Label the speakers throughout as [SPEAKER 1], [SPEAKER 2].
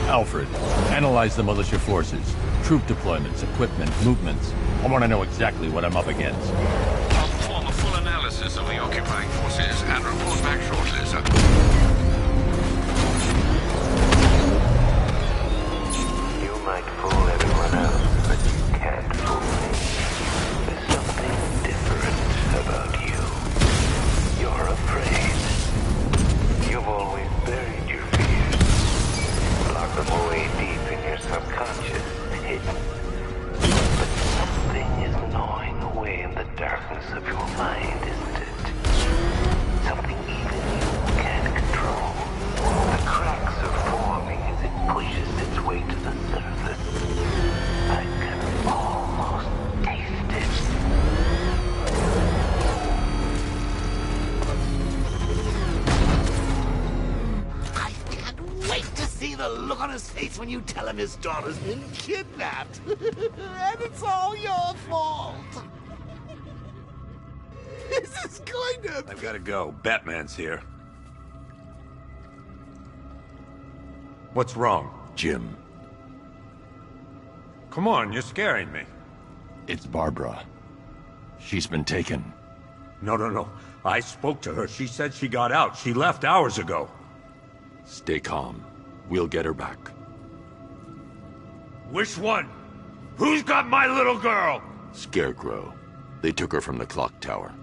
[SPEAKER 1] Alfred, analyze the militia forces, troop deployments, equipment, movements. I want to know exactly what I'm up against.
[SPEAKER 2] I'll perform a full analysis of the occupying forces and report back shortly, sir.
[SPEAKER 3] You might fool everyone else, but you can't fool me. There's something different about you. You're afraid. You've always buried your fears. Lock them away deep in your subconscious, hidden. But something is gnawing away in the darkness of your mind, isn't it? Something even you can't control. The cracks are forming as it pushes its way to the surface. I can almost taste it.
[SPEAKER 4] Wait to see the look on his face when you tell him his daughter's been kidnapped. And it's all your fault. This is going to...
[SPEAKER 5] I've got to go. Batman's here. What's wrong?
[SPEAKER 1] Jim,
[SPEAKER 5] Come on, you're scaring me.
[SPEAKER 1] it's Barbara. She's been taken.
[SPEAKER 5] No. I spoke to her. She said she got out. She left hours ago.
[SPEAKER 1] Stay calm. We'll get her back.
[SPEAKER 5] Which one? Who's got my little girl?
[SPEAKER 1] Scarecrow. They took her from the clock tower.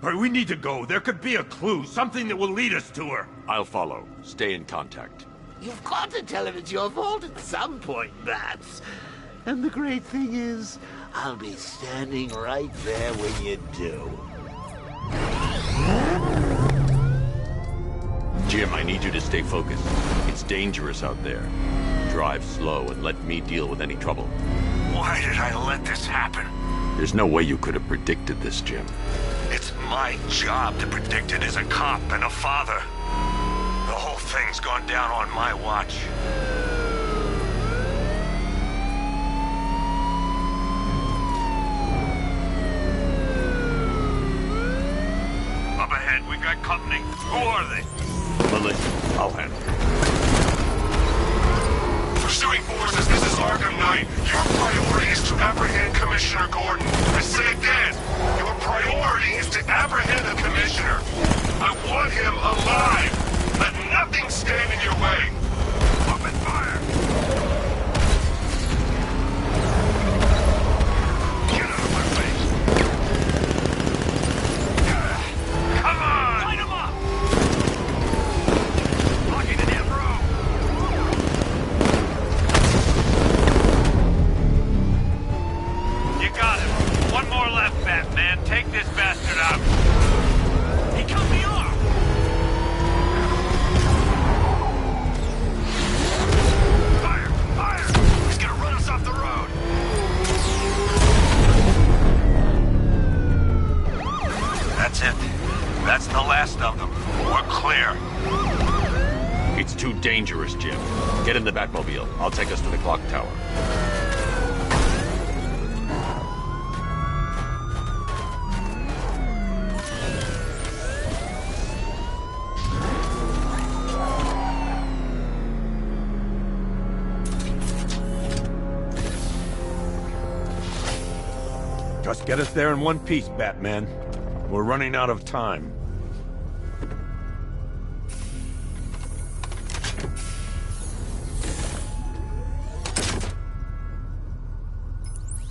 [SPEAKER 5] All right, we need to go. There could be a clue, something that will lead us to her.
[SPEAKER 1] I'll follow. Stay in contact.
[SPEAKER 4] You've got to tell him it's your fault at some point, Bats. And the great thing is, I'll be standing right there when you do.
[SPEAKER 1] Jim, I need you to stay focused. It's dangerous out there. Drive slow and let me deal with any trouble.
[SPEAKER 5] Why did I let this happen?
[SPEAKER 1] There's no way you could have predicted this, Jim.
[SPEAKER 5] It's my job to predict it as a cop and a father. The whole thing's gone down on my watch. Up ahead, we got company. Who are they?
[SPEAKER 1] Militia, I'll handle it.
[SPEAKER 6] Pursuing forces, this is Arkham Knight. Your priority is to apprehend Commissioner Gordon. I say again, your priority is to apprehend the Commissioner. I want him alive. Let nothing stand in your way. Open fire! Get out of my way! Come on! Light him up! Blocking the damn road! You got him. One more left, Batman. Take this bastard out. He cut me off! Fire! Fire! He's gonna run us off the road!
[SPEAKER 5] That's it. That's the last of them. We're clear.
[SPEAKER 1] It's too dangerous, Jim. Get in the Batmobile. I'll take us to the clock tower.
[SPEAKER 5] Just get us there in one piece, Batman. We're running out of time.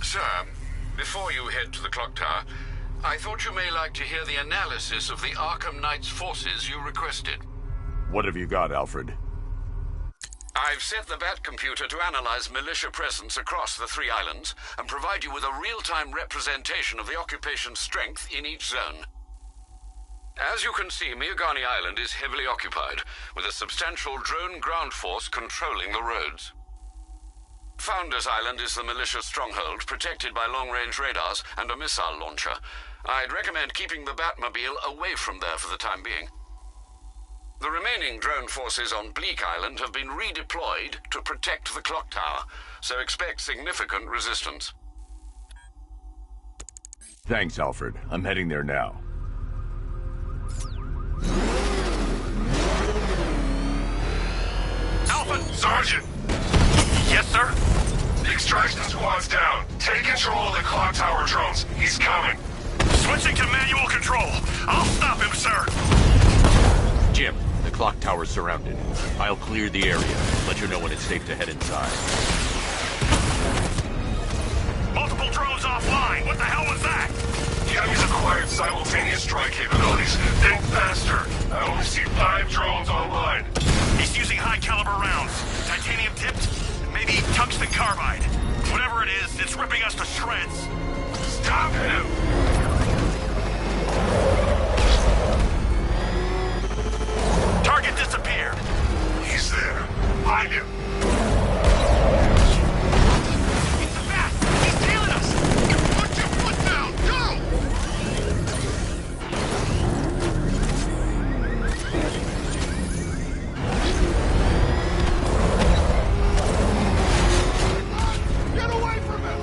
[SPEAKER 2] Sir, before you head to the clock tower, I thought you may like to hear the analysis of the Arkham Knight's forces you requested.
[SPEAKER 1] What have you got, Alfred?
[SPEAKER 2] I've set the Bat computer to analyze militia presence across the 3 islands and provide you with a real-time representation of the occupation's strength in each zone. As you can see, Miagani Island is heavily occupied, with a substantial drone ground force controlling the roads. Founders Island is the militia stronghold, protected by long-range radars and a missile launcher. I'd recommend keeping the Batmobile away from there for the time being. The remaining drone forces on Bleak Island have been redeployed to protect the clock tower, so expect significant resistance.
[SPEAKER 1] Thanks, Alfred. I'm heading there now.
[SPEAKER 5] Alpha!
[SPEAKER 6] Sergeant,
[SPEAKER 5] Yes, sir?
[SPEAKER 6] the extraction squad's down. Take control of the clock tower drones. He's coming.
[SPEAKER 5] Switching to manual control. I'll stop him, sir.
[SPEAKER 1] Jim, the clock tower's surrounded. I'll clear the area. Let you know when it's safe to head inside.
[SPEAKER 5] Multiple drones offline. What the hell was that?
[SPEAKER 6] The enemy's acquired simultaneous strike capabilities. Think faster. I only see 5 drones online.
[SPEAKER 5] He's using high-caliber rounds. Titanium tipped? Maybe tungsten carbide. Whatever it is, it's ripping us to shreds.
[SPEAKER 6] Stop him!
[SPEAKER 5] Target disappeared.
[SPEAKER 6] He's there. Find him.
[SPEAKER 5] It's the bat! He's tailing us! Put your foot down! Go!
[SPEAKER 6] Get away from him!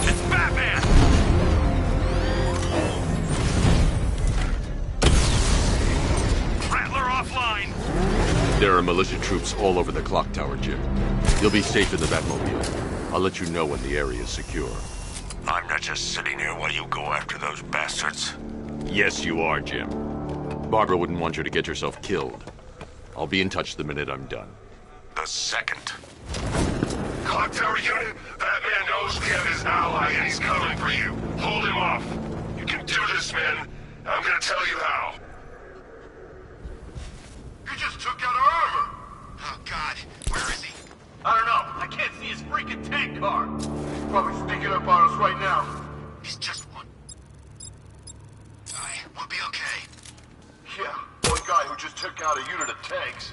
[SPEAKER 5] It's Batman! Rattler offline.
[SPEAKER 1] There are militia troops all over the clock tower, Jim. You'll be safe in the Batmobile. I'll let you know when the area is secure.
[SPEAKER 5] I'm not just sitting here while you go after those bastards.
[SPEAKER 1] Yes, you are, Jim. Barbara wouldn't want you to get yourself killed. I'll be in touch the minute I'm done.
[SPEAKER 5] The second.
[SPEAKER 6] Clock tower unit, Batman knows we have his ally and he's coming for you. Hold him off. You can do this, man. I'm gonna tell you how. You just took out our armor.
[SPEAKER 5] Oh, God. Where is he?
[SPEAKER 6] I don't know. I can't see his freaking tank car. Probably sneaking up on us right now.
[SPEAKER 5] He's just one. We'll be okay.
[SPEAKER 6] Yeah, one guy who just took out a unit of tanks.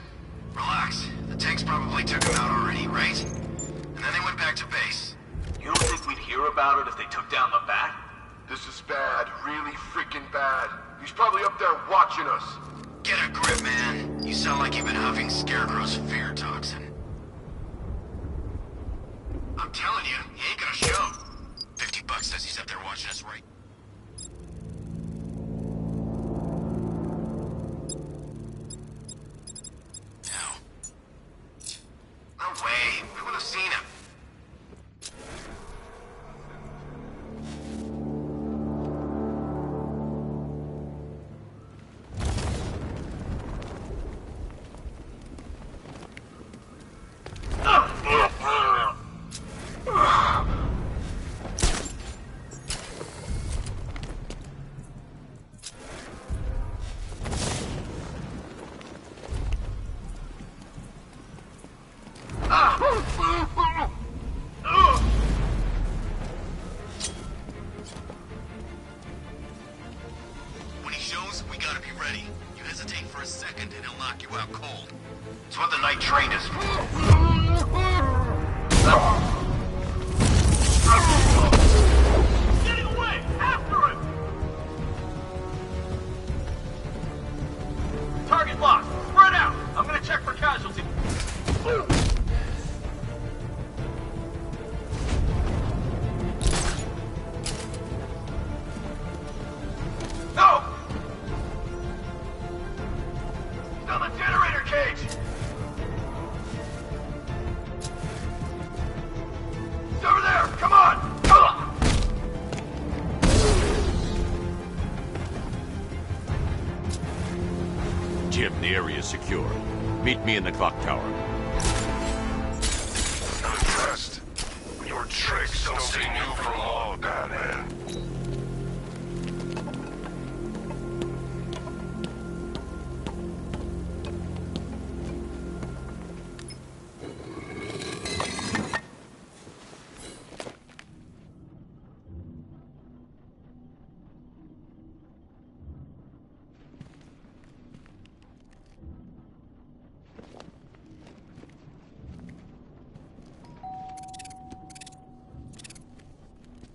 [SPEAKER 5] Relax. The tanks probably took him out already, right? And then they went back to base.
[SPEAKER 7] You don't think we'd hear about it if they took down the bat?
[SPEAKER 6] This is bad, really freaking bad. He's probably up there watching us.
[SPEAKER 5] Get a grip, man. You sound like you've been huffing Scarecrow's fear toxin. I'm telling you, he ain't gonna show. $50 says he's up there watching us right. Now. No way. We would have seen him. When he shows, we gotta be ready. You hesitate for a second and he'll knock you out cold. It's what the night trained us
[SPEAKER 6] Getting away! After him!
[SPEAKER 7] Target locked. Spread out. I'm gonna check for casualties.
[SPEAKER 6] No! He's on the generator cage! He's over there! Come on! Come on!
[SPEAKER 1] Jim, the area is secure. Meet me in the clock tower.
[SPEAKER 6] I'm impressed. Your tricks don't stay new for long, Batman.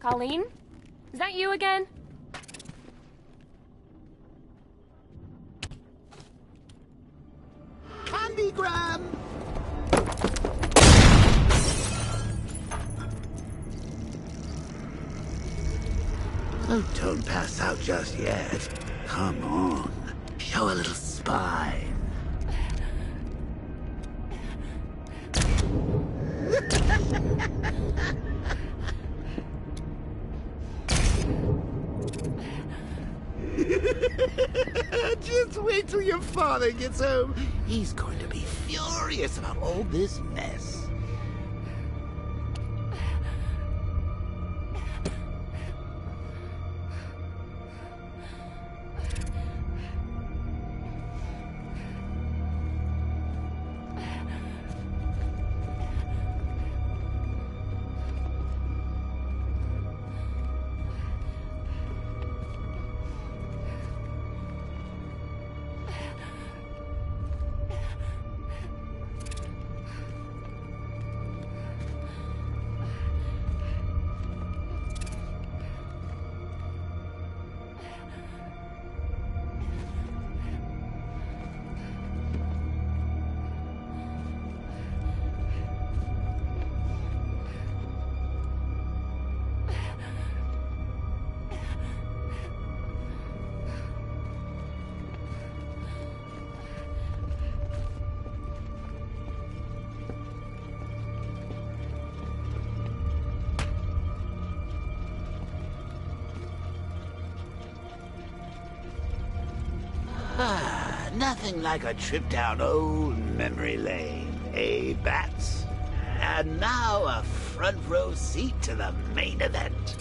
[SPEAKER 8] Colleen? Is that you again?
[SPEAKER 4] telegram! Oh, don't pass out just yet. Come on. Show a little spine. Just wait till your father gets home. He's going to be furious about all this mess. Nothing like a trip down old memory lane, eh, Bats? And now a front row seat to the main event.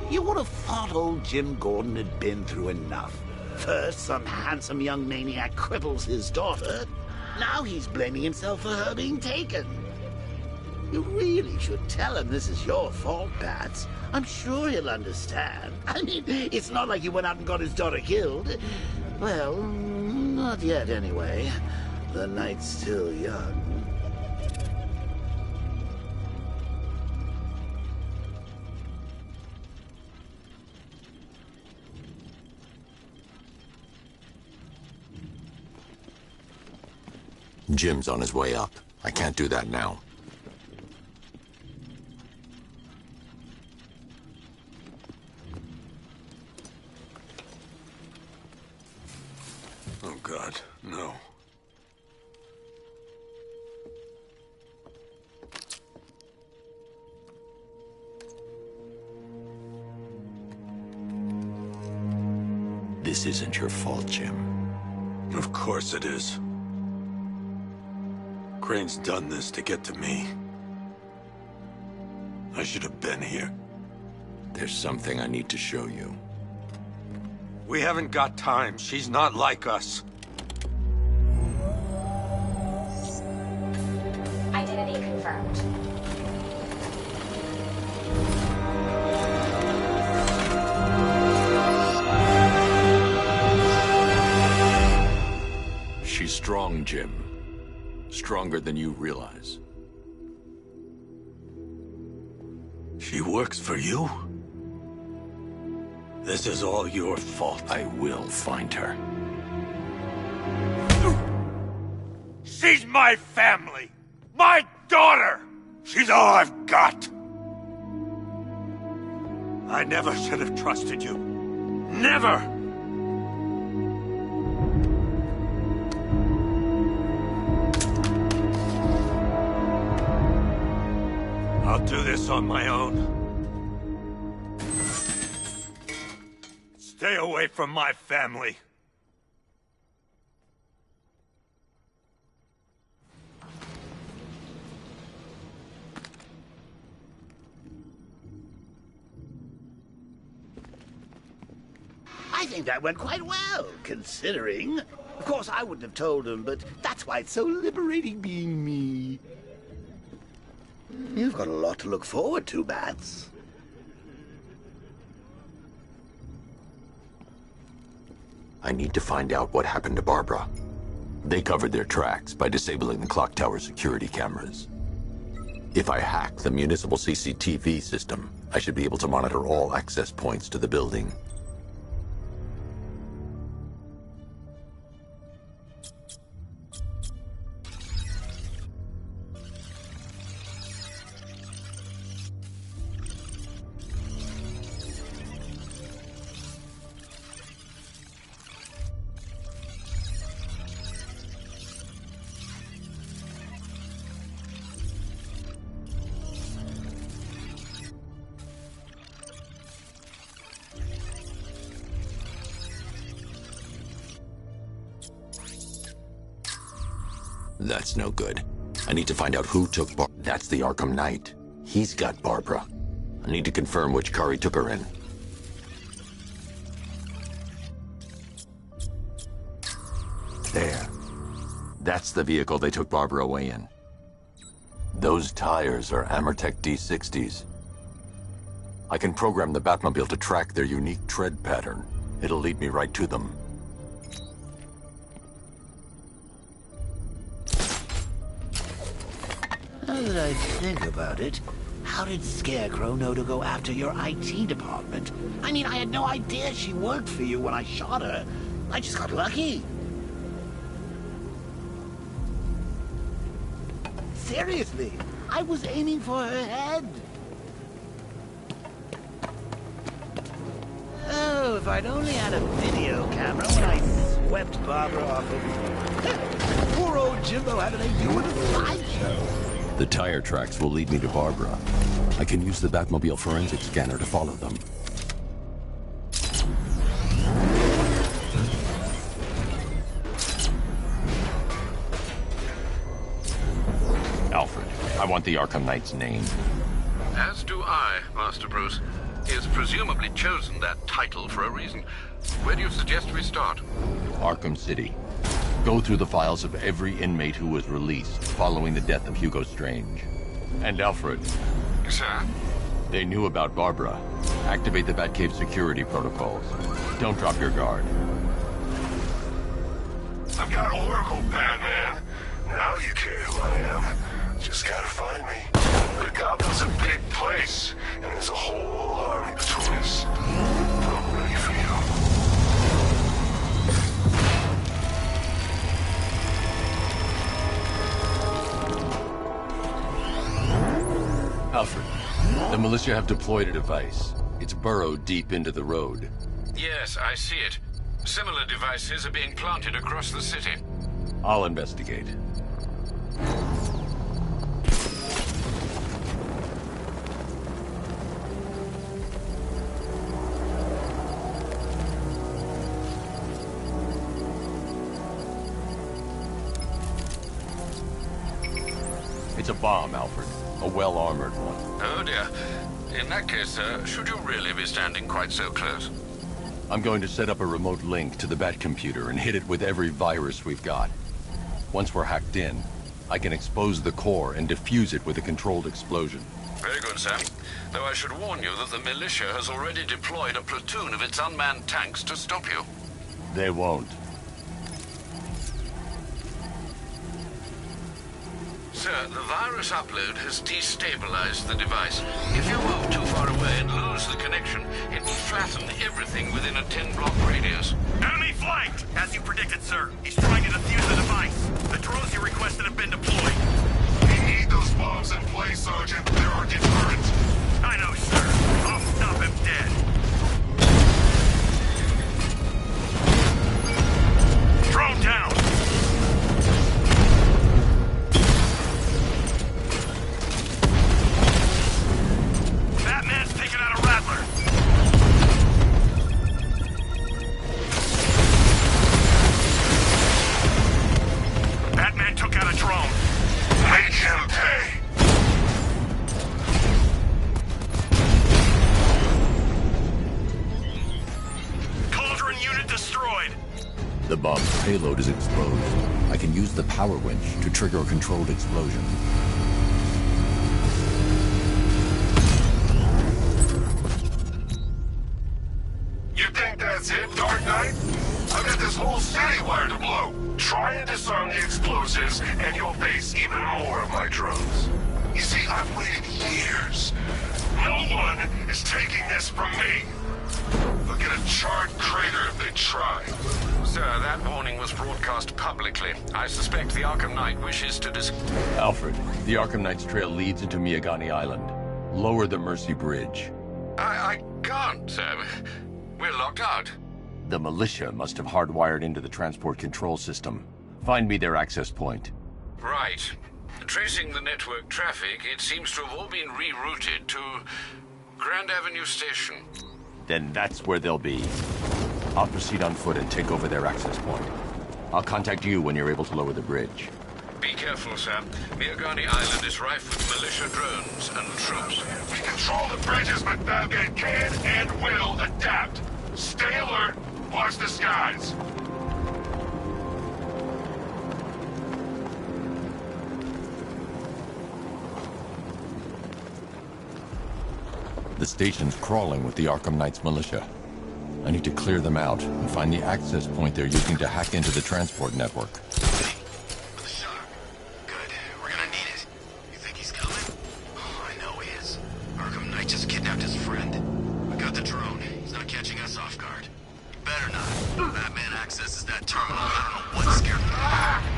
[SPEAKER 4] You would have thought old Jim Gordon had been through enough. First, some handsome young maniac cripples his daughter. Now he's blaming himself for her being taken. You really should tell him this is your fault, Bats. I'm sure he'll understand. I mean, it's not like you went out and got his daughter killed. Well, not yet anyway. The night's still young.
[SPEAKER 1] Jim's on his way up. I can't do that now.
[SPEAKER 6] Oh, God, no.
[SPEAKER 1] This isn't your fault, Jim.
[SPEAKER 6] Of course it is. Crane's done this to get to me. I should have been here.
[SPEAKER 1] There's something I need to show you.
[SPEAKER 6] We haven't got time. She's not like us.
[SPEAKER 9] Identity confirmed.
[SPEAKER 1] She's strong, Jim. Stronger than you realize.
[SPEAKER 6] She works for you? This is all your fault.
[SPEAKER 1] I will find her.
[SPEAKER 6] She's my family! My daughter! She's all I've got! I never should have trusted you. Never! I'll do this on my own. Stay away from my family.
[SPEAKER 4] I think that went quite well, considering. Of course, I wouldn't have told him, but that's why it's so liberating being me. You've got a lot to look forward to, Bats.
[SPEAKER 1] I need to find out what happened to Barbara. They covered their tracks by disabling the clock tower security cameras. If I hack the municipal CCTV system, I should be able to monitor all access points to the building. That's no good. I need to find out who took That's the Arkham Knight. He's got Barbara. I need to confirm which car he took her in. There. That's the vehicle they took Barbara away in. Those tires are Amertech D60s. I can program the Batmobile to track their unique tread pattern. It'll lead me right to them.
[SPEAKER 4] Now that I think about it, how did Scarecrow know to go after your IT department? I mean, I had no idea she worked for you when I shot her. I just got lucky. Seriously, I was aiming for her head. Oh, if I'd only had a video camera when I swept Barbara off of... Poor old Jimbo having a you in a sideshow.
[SPEAKER 1] The tire tracks will lead me to Barbara. I can use the Batmobile forensic scanner to follow them. Alfred, I want the Arkham Knight's name.
[SPEAKER 2] As do I, Master Bruce. He has presumably chosen that title for a reason. Where do you suggest we start?
[SPEAKER 1] Arkham City. Go through the files of every inmate who was released following the death of Hugo Strange. And Alfred.
[SPEAKER 2] Sir?
[SPEAKER 1] They knew about Barbara. Activate the Batcave security protocols. Don't drop your guard.
[SPEAKER 6] I've got Oracle, Batman. Now you care who I am. Just gotta find me. The Gotham's a big place, and there's a whole army between us. I'm ready for you.
[SPEAKER 1] Alfred, the militia have deployed a device. It's burrowed deep into the road.
[SPEAKER 2] Yes, I see it. Similar devices are being planted across the city.
[SPEAKER 1] I'll investigate. It's a bomb, Alfred. A well-armored one.
[SPEAKER 2] Oh dear. In that case, should you really be standing quite so close?
[SPEAKER 1] I'm going to set up a remote link to the Batcomputer and hit it with every virus we've got. Once we're hacked in, I can expose the core and defuse it with a controlled explosion.
[SPEAKER 2] Very good, Sam. Though I should warn you that the militia has already deployed a platoon of its unmanned tanks to stop you.
[SPEAKER 1] They won't.
[SPEAKER 2] Sir, the virus upload has destabilized the device. If you move too far away and lose the connection, it will flatten everything within a 10-block radius.
[SPEAKER 5] Enemy flanked! As you predicted, sir. He's trying to defuse the device. The drones you requested have been deployed.
[SPEAKER 6] We need those bombs in place, Sergeant. They're our deterrent.
[SPEAKER 5] I know, sir. I'll stop him dead. Drone down! Batman's taking out a Rattler. Batman took out a drone.
[SPEAKER 6] Make him pay.
[SPEAKER 5] Cauldron unit destroyed.
[SPEAKER 1] The bomb's payload is exposed. I can use the power winch to trigger a controlled explosion.
[SPEAKER 6] You think that's it, Dark Knight? I've got this whole city wired to blow. Try and disarm the explosives, and you'll face even more of my drones. You see, I've waited years. No one is taking this from me. They'll get a charred crater if they try.
[SPEAKER 2] Sir, that warning was broadcast publicly. I suspect the Arkham Knight wishes to
[SPEAKER 1] Alfred, the Arkham Knight's trail leads into Miyagani Island. Lower the Mercy Bridge.
[SPEAKER 2] I can't, sir. We're locked out.
[SPEAKER 1] The militia must have hardwired into the transport control system. Find me their access point.
[SPEAKER 2] Right. Tracing the network traffic, it seems to have all been rerouted to Grand Avenue Station.
[SPEAKER 1] Then that's where they'll be. I'll proceed on foot and take over their access point. I'll contact you when you're able to lower the bridge.
[SPEAKER 2] Be careful, sir. Miagani Island is rife with militia drones and troops.
[SPEAKER 6] We control the bridges, but Batman can and will adapt. Stay alert. Watch the skies.
[SPEAKER 1] The station's crawling with the Arkham Knights militia. I need to clear them out and find the access point they're using to hack into the transport network.
[SPEAKER 10] With a shock. Good. We're gonna need it. You think he's coming? Oh, I know he is. Arkham Knight just kidnapped his friend. We got the drone. He's not catching us off guard. Better not. Batman accesses that terminal. I don't know what scared him.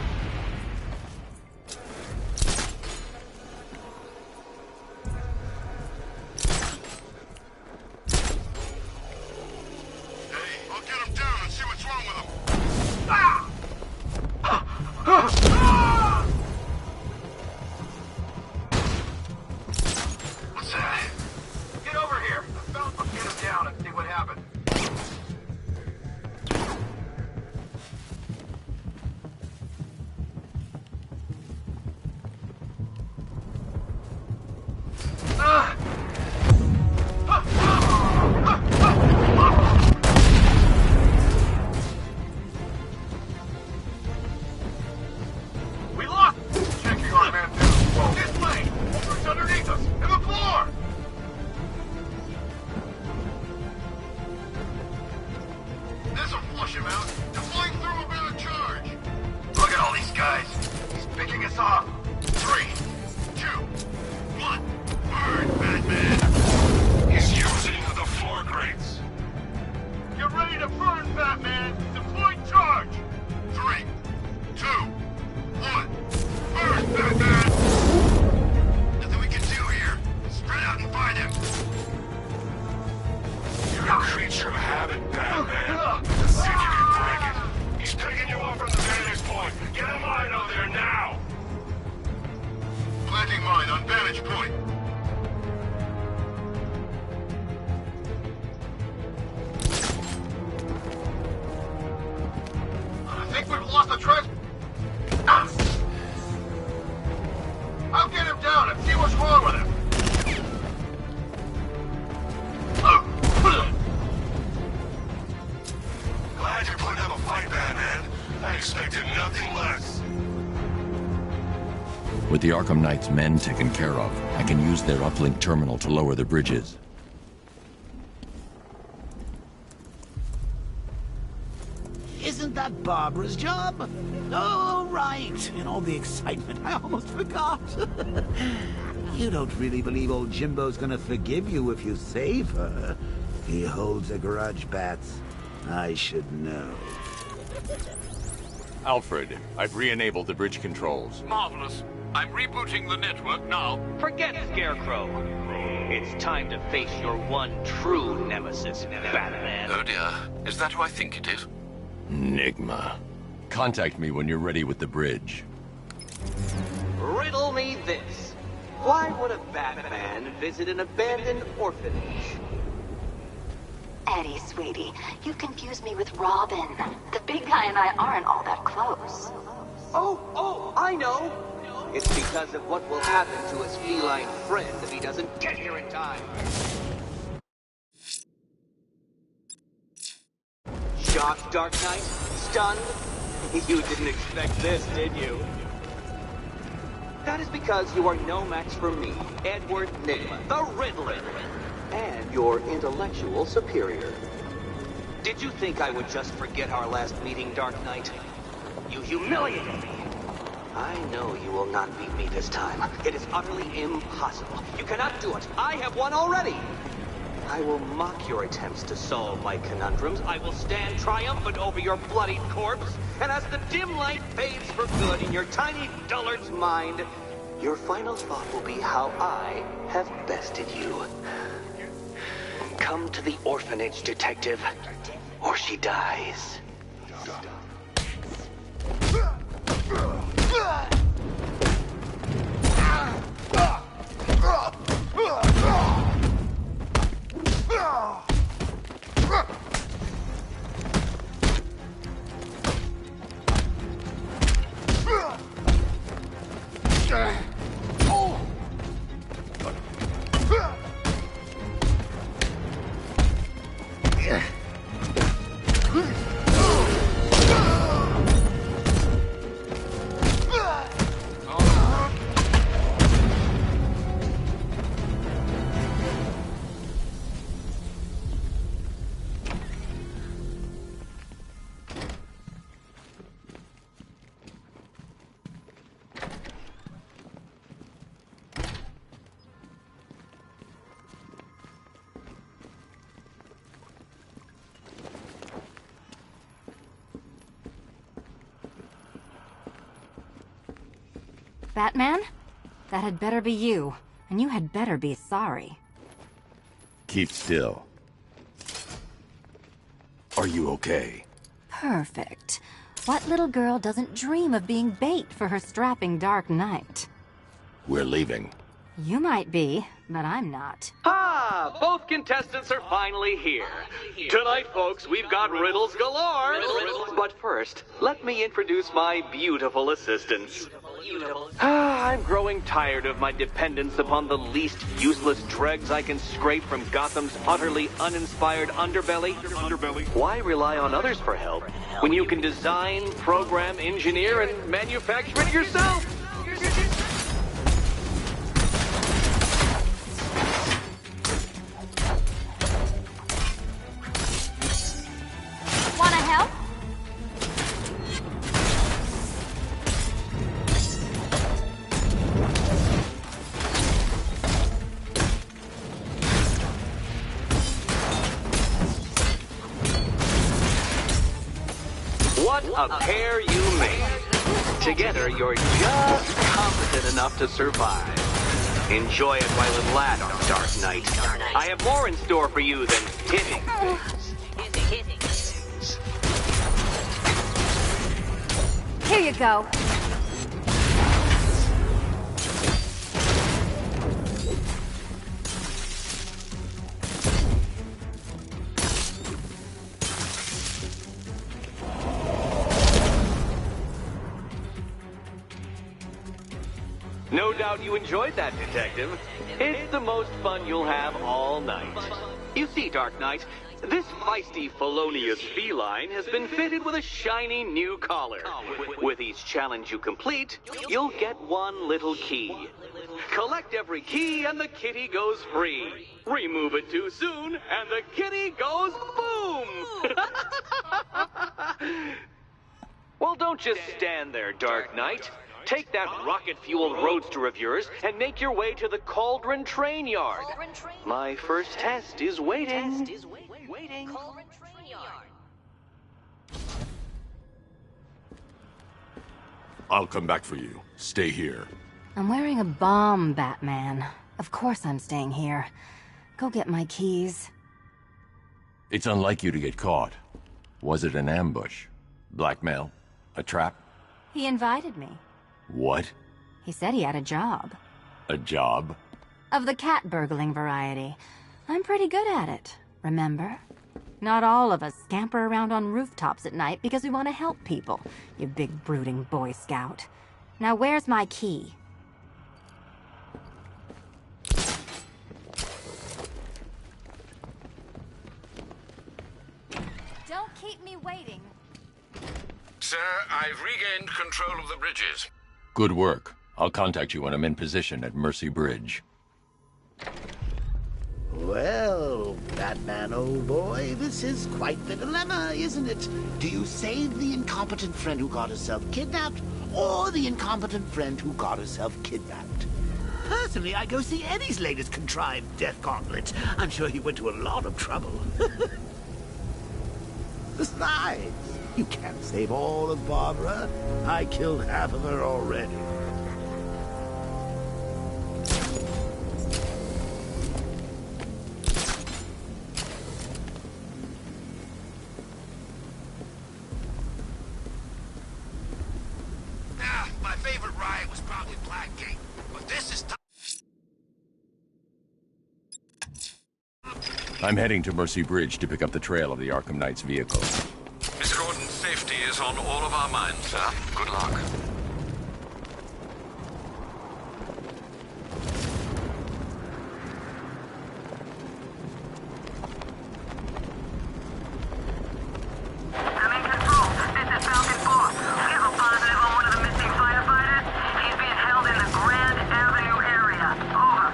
[SPEAKER 1] With the Arkham Knight's men taken care of, I can use their uplink terminal to lower the bridges.
[SPEAKER 4] Isn't that Barbara's job? Oh, right. In all the excitement, I almost forgot. You don't really believe old Jimbo's gonna forgive you if you save her. He holds a grudge, Bats. I should know.
[SPEAKER 1] Alfred, I've re-enabled the bridge controls.
[SPEAKER 2] Marvelous. I'm rebooting the network now.
[SPEAKER 11] Forget Scarecrow. It's time to face your one true nemesis, Batman.
[SPEAKER 2] Oh dear. Is that who I think it is?
[SPEAKER 1] Enigma. Contact me when you're ready with the bridge.
[SPEAKER 11] Riddle me this. Why would a Batman visit an abandoned orphanage?
[SPEAKER 9] Eddie, sweetie, you confused me with Robin. The big guy and I aren't all that close.
[SPEAKER 11] Oh, I know. It's because of what will happen to his feline friend if he doesn't get here in time. Shocked, Dark Knight? Stunned? You didn't expect this, did you? That is because you are no match for me, Edward Nygma, the Riddler, and your intellectual superior. Did you think I would just forget our last meeting, Dark Knight? You humiliated me. I know you will not beat me this time. It is utterly impossible. You cannot do it. I have won already. I will mock your attempts to solve my conundrums. I will stand triumphant over your bloodied corpse. And as the dim light fades for good in your tiny dullard's mind, your final thought will be how I have bested you. Come to the orphanage, detective, or she dies.
[SPEAKER 12] Batman? That had better be you, and you had better be sorry.
[SPEAKER 1] Keep still. Are you okay?
[SPEAKER 12] Perfect. What little girl doesn't dream of being bait for her strapping Dark Knight?
[SPEAKER 1] We're leaving.
[SPEAKER 12] You might be, but I'm not.
[SPEAKER 11] Ah, both contestants are finally here. Tonight, folks, we've got riddles galore. But first, let me introduce my beautiful assistants. I'm growing tired of my dependence upon the least useless dregs I can scrape from Gotham's utterly uninspired underbelly. Why rely on others for help when you can design, program, engineer, and manufacture it yourself?
[SPEAKER 12] Wanna help?
[SPEAKER 11] What a pair you made. Together, you're just competent enough to survive. Enjoy it while it lasts, Dark Knight. I have more in store for you than hitting things.
[SPEAKER 12] Here you go.
[SPEAKER 11] No doubt you enjoyed that, Detective. It's the most fun you'll have all night. You see, Dark Knight, this feisty, felonious feline has been fitted with a shiny new collar. With each challenge you complete, you'll get one little key. Collect every key and the kitty goes free. Remove it too soon and the kitty goes boom! Well, don't just stand there, Dark Knight. Take that rocket-fueled roadster of yours and make your way to the Cauldron Train Yard. My first test is waiting.
[SPEAKER 1] I'll come back for you. Stay here.
[SPEAKER 12] I'm wearing a bomb, Batman. Of course I'm staying here. Go get my keys.
[SPEAKER 1] It's unlike you to get caught. Was it an ambush? Blackmail? A trap?
[SPEAKER 12] He invited me.
[SPEAKER 1] What?
[SPEAKER 12] He said he had a job.
[SPEAKER 1] A job?
[SPEAKER 12] Of the cat burgling variety. I'm pretty good at it, remember? Not all of us scamper around on rooftops at night because we want to help people, you big brooding Boy Scout. Now where's my key? Don't keep me waiting.
[SPEAKER 2] Sir, I've regained control of the bridges.
[SPEAKER 1] Good work. I'll contact you when I'm in position at Mercy Bridge.
[SPEAKER 4] Well, Batman, old boy, this is quite the dilemma, isn't it? Do you save the incompetent friend who got herself kidnapped, or the incompetent friend who got herself kidnapped? Personally, I go see Eddie's latest contrived death gauntlet. I'm sure he went to a lot of trouble. Besides, you can't save all of Barbara. I killed half of her already.
[SPEAKER 10] My favorite riot was probably Blackgate, but this is
[SPEAKER 1] I'm heading to Mercy Bridge to pick up the trail of the Arkham Knight's vehicle.
[SPEAKER 2] Miss Gordon's safety is on all of our minds, sir. Good luck.
[SPEAKER 13] I'm in control. This is Falcon 4. We have a positive on one of the missing firefighters. He's being held in the Grand Avenue area. Over.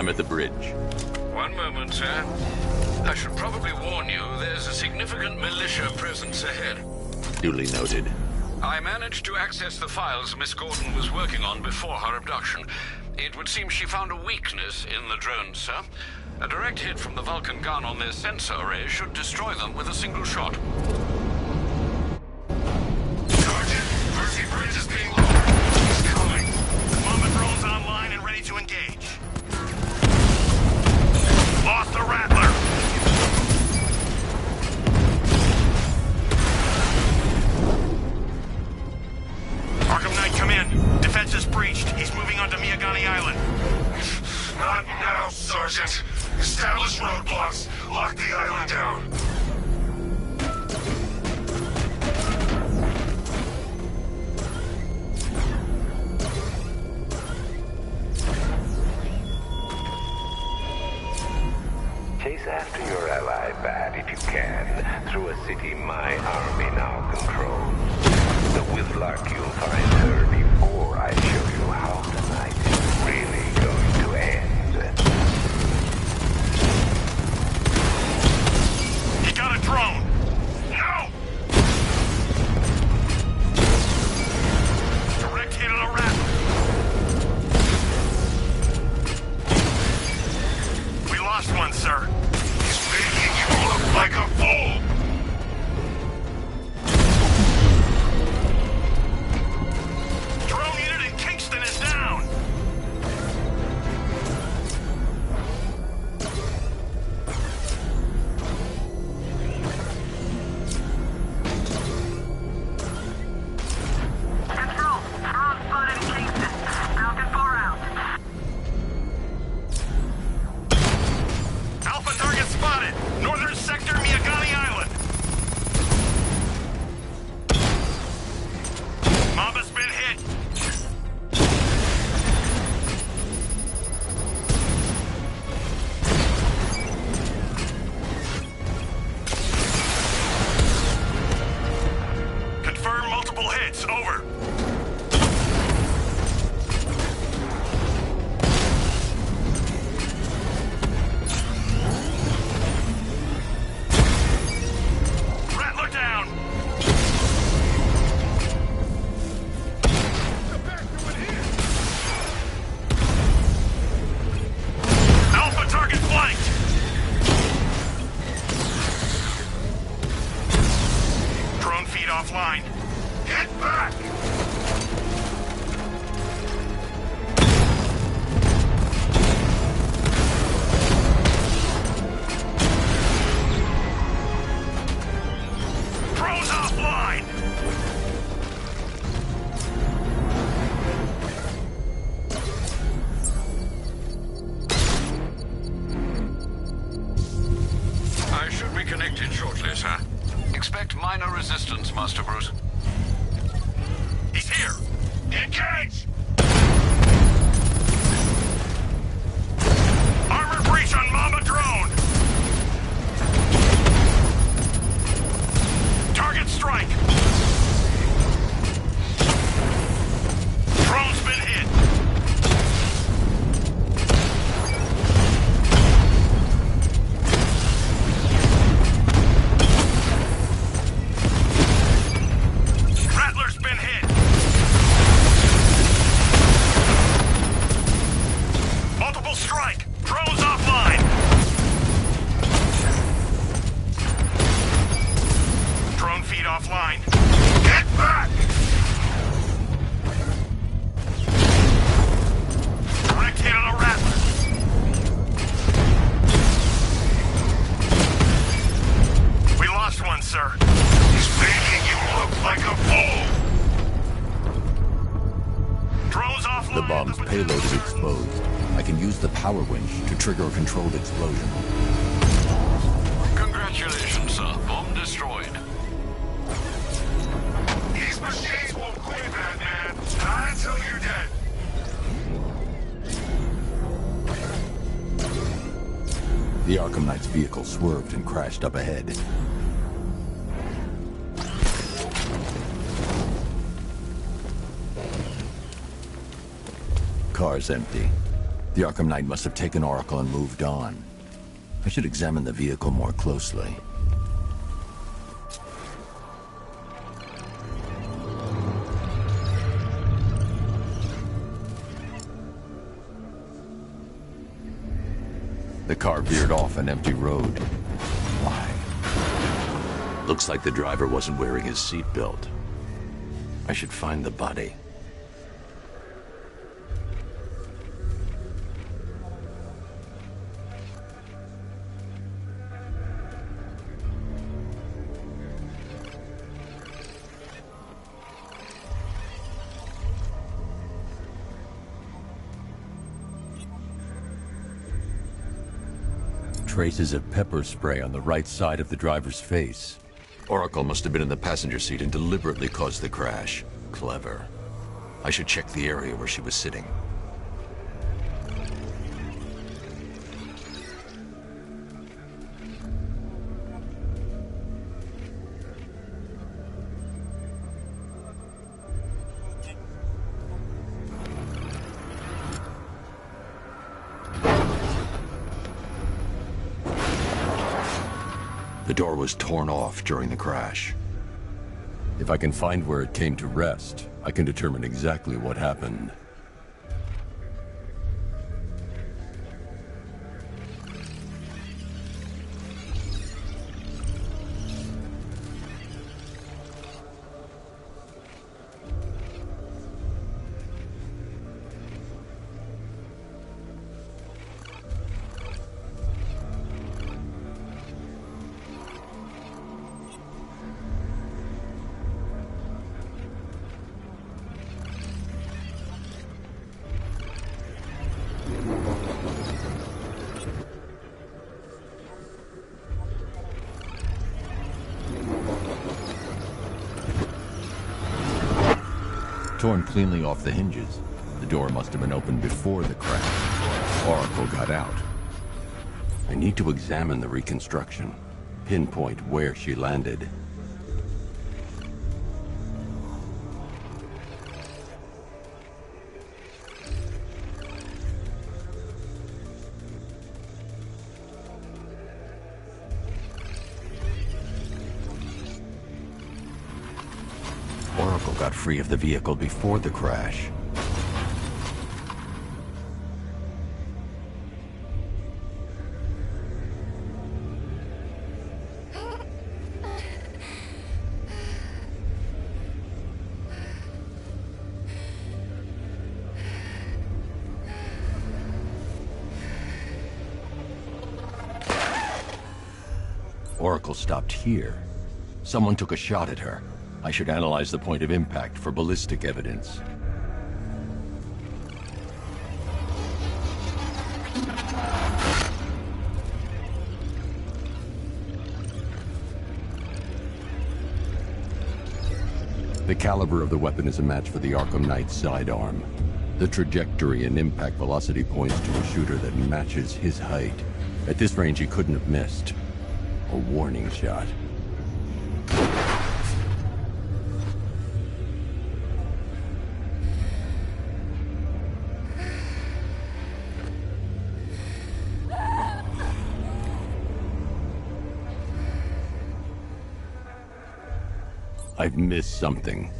[SPEAKER 1] I'm at the bridge.
[SPEAKER 2] One moment, sir. I should probably warn you, there's a significant militia presence ahead.
[SPEAKER 1] Duly noted.
[SPEAKER 2] I managed to access the files Miss Gordon was working on before her abduction. It would seem she found a weakness in the drones, sir. A direct hit from the Vulcan gun on their sensor array should destroy them with a single shot.
[SPEAKER 6] Sergeant, Percy Bridge is being lowered. He's coming.
[SPEAKER 5] Mama drone's online and ready to engage. Lost the Rattler. Arkham Knight, come in. Defense is breached. He's moving onto Miyagani Island.
[SPEAKER 6] Not now, Sergeant. Establish roadblocks. Lock the island down.
[SPEAKER 3] Chase after your ally, Bat, if you can, through a city my army now controls. The Whitlock you'll find her before I show you how tonight is really going to end.
[SPEAKER 5] He got a drone. No! Direct hit on a Rattler. We lost one, sir.
[SPEAKER 6] He's making you look like a fool!
[SPEAKER 5] Drone unit in Kingston is down.
[SPEAKER 13] Control, drone spotted in Kingston. Falcon 4 out.
[SPEAKER 5] Alpha target spotted. Northern sector, Miyagani Island. Mamba's been hit. Confirm multiple hits. Over. Rattler down. Alpha target flanked. Drone feed offline.
[SPEAKER 6] Get back!
[SPEAKER 5] Drone's offline.
[SPEAKER 2] I should be connected shortly, sir. Expect minor resistance, Master Bruce.
[SPEAKER 5] He's here.
[SPEAKER 6] Engage!
[SPEAKER 5] Armor breach on Mama drone. Target strike. Drone's been hit. Rattler's been hit. Multiple strike. Drone's offline. Drone feed offline.
[SPEAKER 6] Get back!
[SPEAKER 5] Direct hit on a Rattler. We lost one, sir.
[SPEAKER 6] He's making you look like a fool!
[SPEAKER 5] Drone's offline.
[SPEAKER 14] The bomb's payload is exposed. I can use the power winch to trigger a controlled explosion.
[SPEAKER 2] Congratulations, sir. Bomb destroyed.
[SPEAKER 6] These machines won't quit, Batman. Not until you're dead.
[SPEAKER 14] The Arkham Knight's vehicle swerved and crashed up ahead. Car's empty. The Arkham Knight must have taken Oracle and moved on. I should examine the vehicle more closely. The car veered off an empty road. Why?
[SPEAKER 1] Looks like the driver wasn't wearing his seatbelt. I should find the body.
[SPEAKER 14] Traces of pepper spray on the right side of the driver's face.
[SPEAKER 1] Oracle must have been in the passenger seat and deliberately caused the crash. Clever. I should check the area where she was sitting. The door was torn off during the crash.
[SPEAKER 14] If I can find where it came to rest, I can determine exactly what happened. Torn cleanly off the hinges. The door must have been opened before the crash. Oracle got out. I need to examine the reconstruction, pinpoint where she landed. Oracle got free of the vehicle before the crash. Oracle stopped here. Someone took a shot at her. I should analyze the point of impact for ballistic evidence. The caliber of the weapon is a match for the Arkham Knight's sidearm. The trajectory and impact velocity points to a shooter that matches his height. At this range, he couldn't have missed. A warning shot. I've missed something.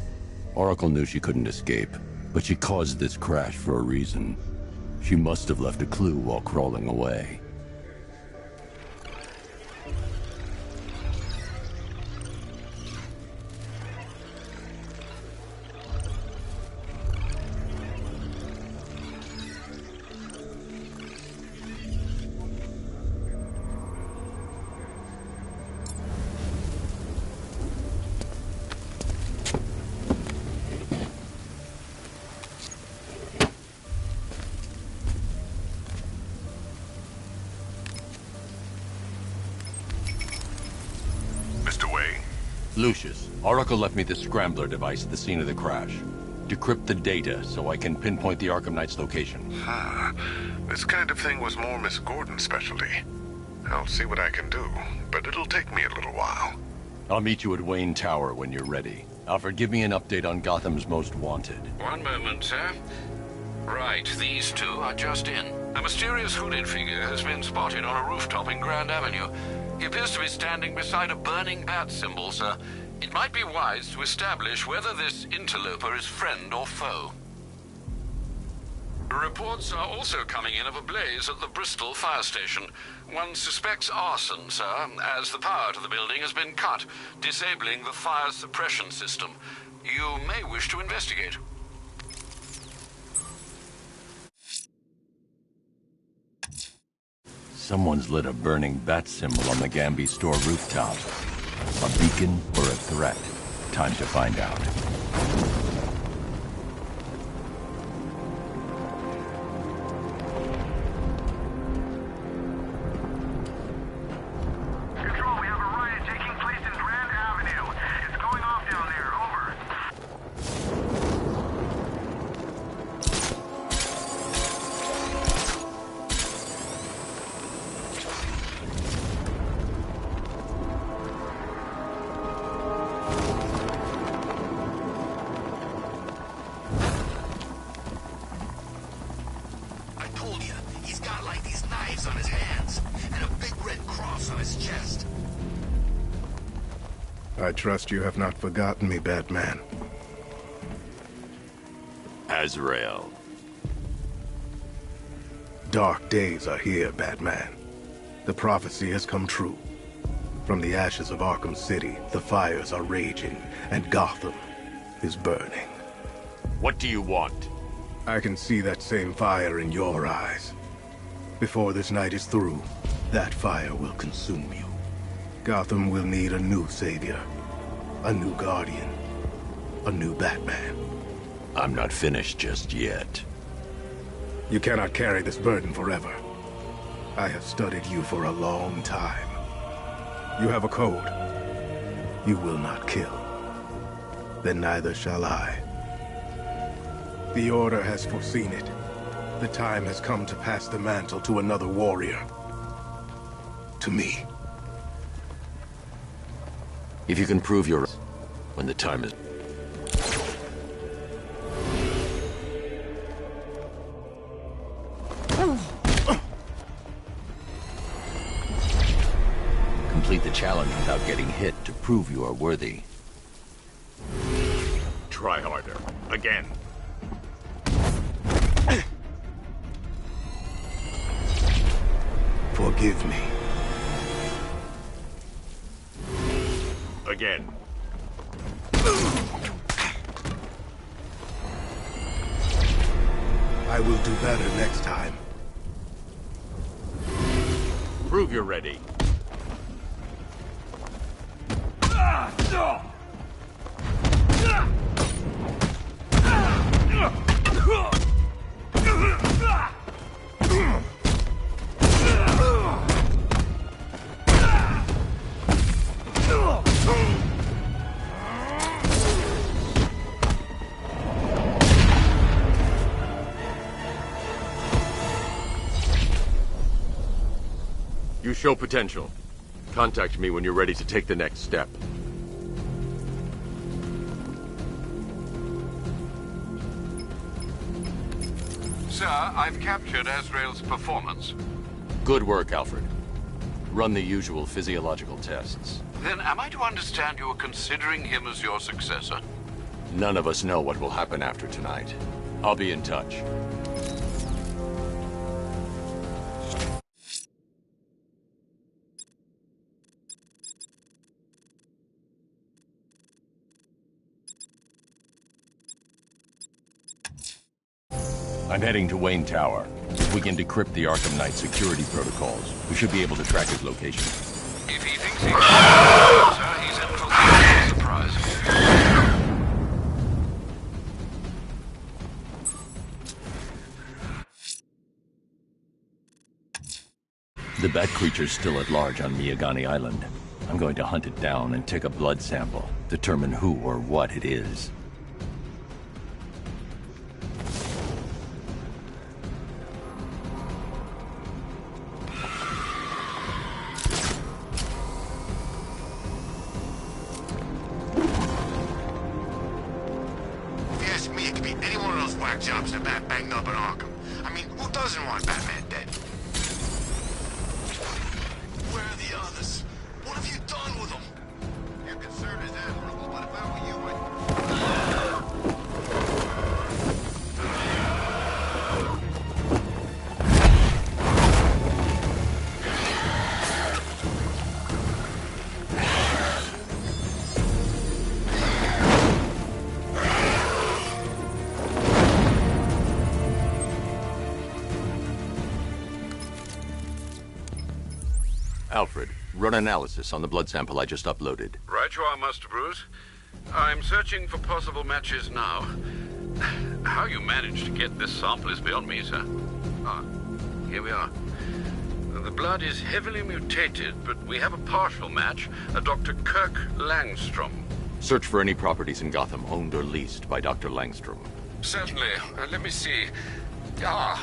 [SPEAKER 14] Oracle knew she couldn't escape, but she caused this crash for a reason. She must have left a clue while crawling away. Lucius, Oracle left me the scrambler device at the scene of the crash. Decrypt the data so I can pinpoint the Arkham Knight's location.
[SPEAKER 6] This kind of thing was more Miss Gordon's specialty. I'll see what I can do, but it'll take me a little while.
[SPEAKER 14] I'll meet you at Wayne Tower when you're ready. Alfred, give me an update on Gotham's Most Wanted.
[SPEAKER 2] One moment, sir. Right, these two are just in. A mysterious hooded figure has been spotted on a rooftop in Grand Avenue. He appears to be standing beside a burning bat symbol, sir. It might be wise to establish whether this interloper is friend or foe. Reports are also coming in of a blaze at the Bristol fire station. One suspects arson, sir, as the power to the building has been cut, disabling the fire suppression system. You may wish to investigate.
[SPEAKER 14] Someone's lit a burning bat symbol on the Gamby store rooftop. A beacon or a threat? Time to find out.
[SPEAKER 13] Control, we have a riot taking place in Grand Avenue. It's going off down there. Over.
[SPEAKER 10] I told you, he's got like these knives on his hands, and a big red cross on his chest.
[SPEAKER 15] I trust you have not forgotten me, Batman.
[SPEAKER 1] Azrael.
[SPEAKER 15] Dark days are here, Batman. The prophecy has come true. From the ashes of Arkham City, the fires are raging, and Gotham is burning.
[SPEAKER 1] What do you want?
[SPEAKER 15] I can see that same fire in your eyes. Before this night is through, that fire will consume you. Gotham will need a new savior, a new guardian, a new Batman.
[SPEAKER 1] I'm not finished just yet.
[SPEAKER 15] You cannot carry this burden forever. I have studied you for a long time. You have a code. You will not kill. Then neither shall I. The Order has foreseen it. The time has come to pass the mantle to another warrior. To me.
[SPEAKER 1] If you can prove your... when the time is... Complete the challenge without getting hit to prove you are worthy.
[SPEAKER 6] Try harder. Again.
[SPEAKER 15] Forgive me.
[SPEAKER 6] Again.
[SPEAKER 15] I will do better next time.
[SPEAKER 6] Prove you're ready.
[SPEAKER 14] You show potential. Contact me when you're ready to take the next step.
[SPEAKER 2] Sir, I've captured Azrael's performance.
[SPEAKER 14] Good work, Alfred. Run the usual physiological tests.
[SPEAKER 2] Then am I to understand you are considering him as your successor?
[SPEAKER 14] None of us know what will happen after tonight. I'll be in touch. I'm heading to Wayne Tower. If we can decrypt the Arkham Knight security protocols, we should be able to track his location.
[SPEAKER 2] If he thinks he can, sir, he's in for a surprise.
[SPEAKER 14] The bat creature's still at large on Miyagani Island. I'm going to hunt it down and take a blood sample, determine who or what it is.
[SPEAKER 10] If you ask me, it could be any one of those whack jobs that Bat banged up in Arkham. I mean, who doesn't want Batman dead?
[SPEAKER 14] Alfred, run analysis on the blood sample I just uploaded.
[SPEAKER 2] Right you are, Master Bruce. I'm searching for possible matches now. How you managed to get this sample is beyond me, sir. Ah, here we are. The blood is heavily mutated, but we have a partial match, a Dr. Kirk Langstrom.
[SPEAKER 14] Search for any properties in Gotham owned or leased by Dr. Langstrom.
[SPEAKER 2] Certainly. Let me see. Ah,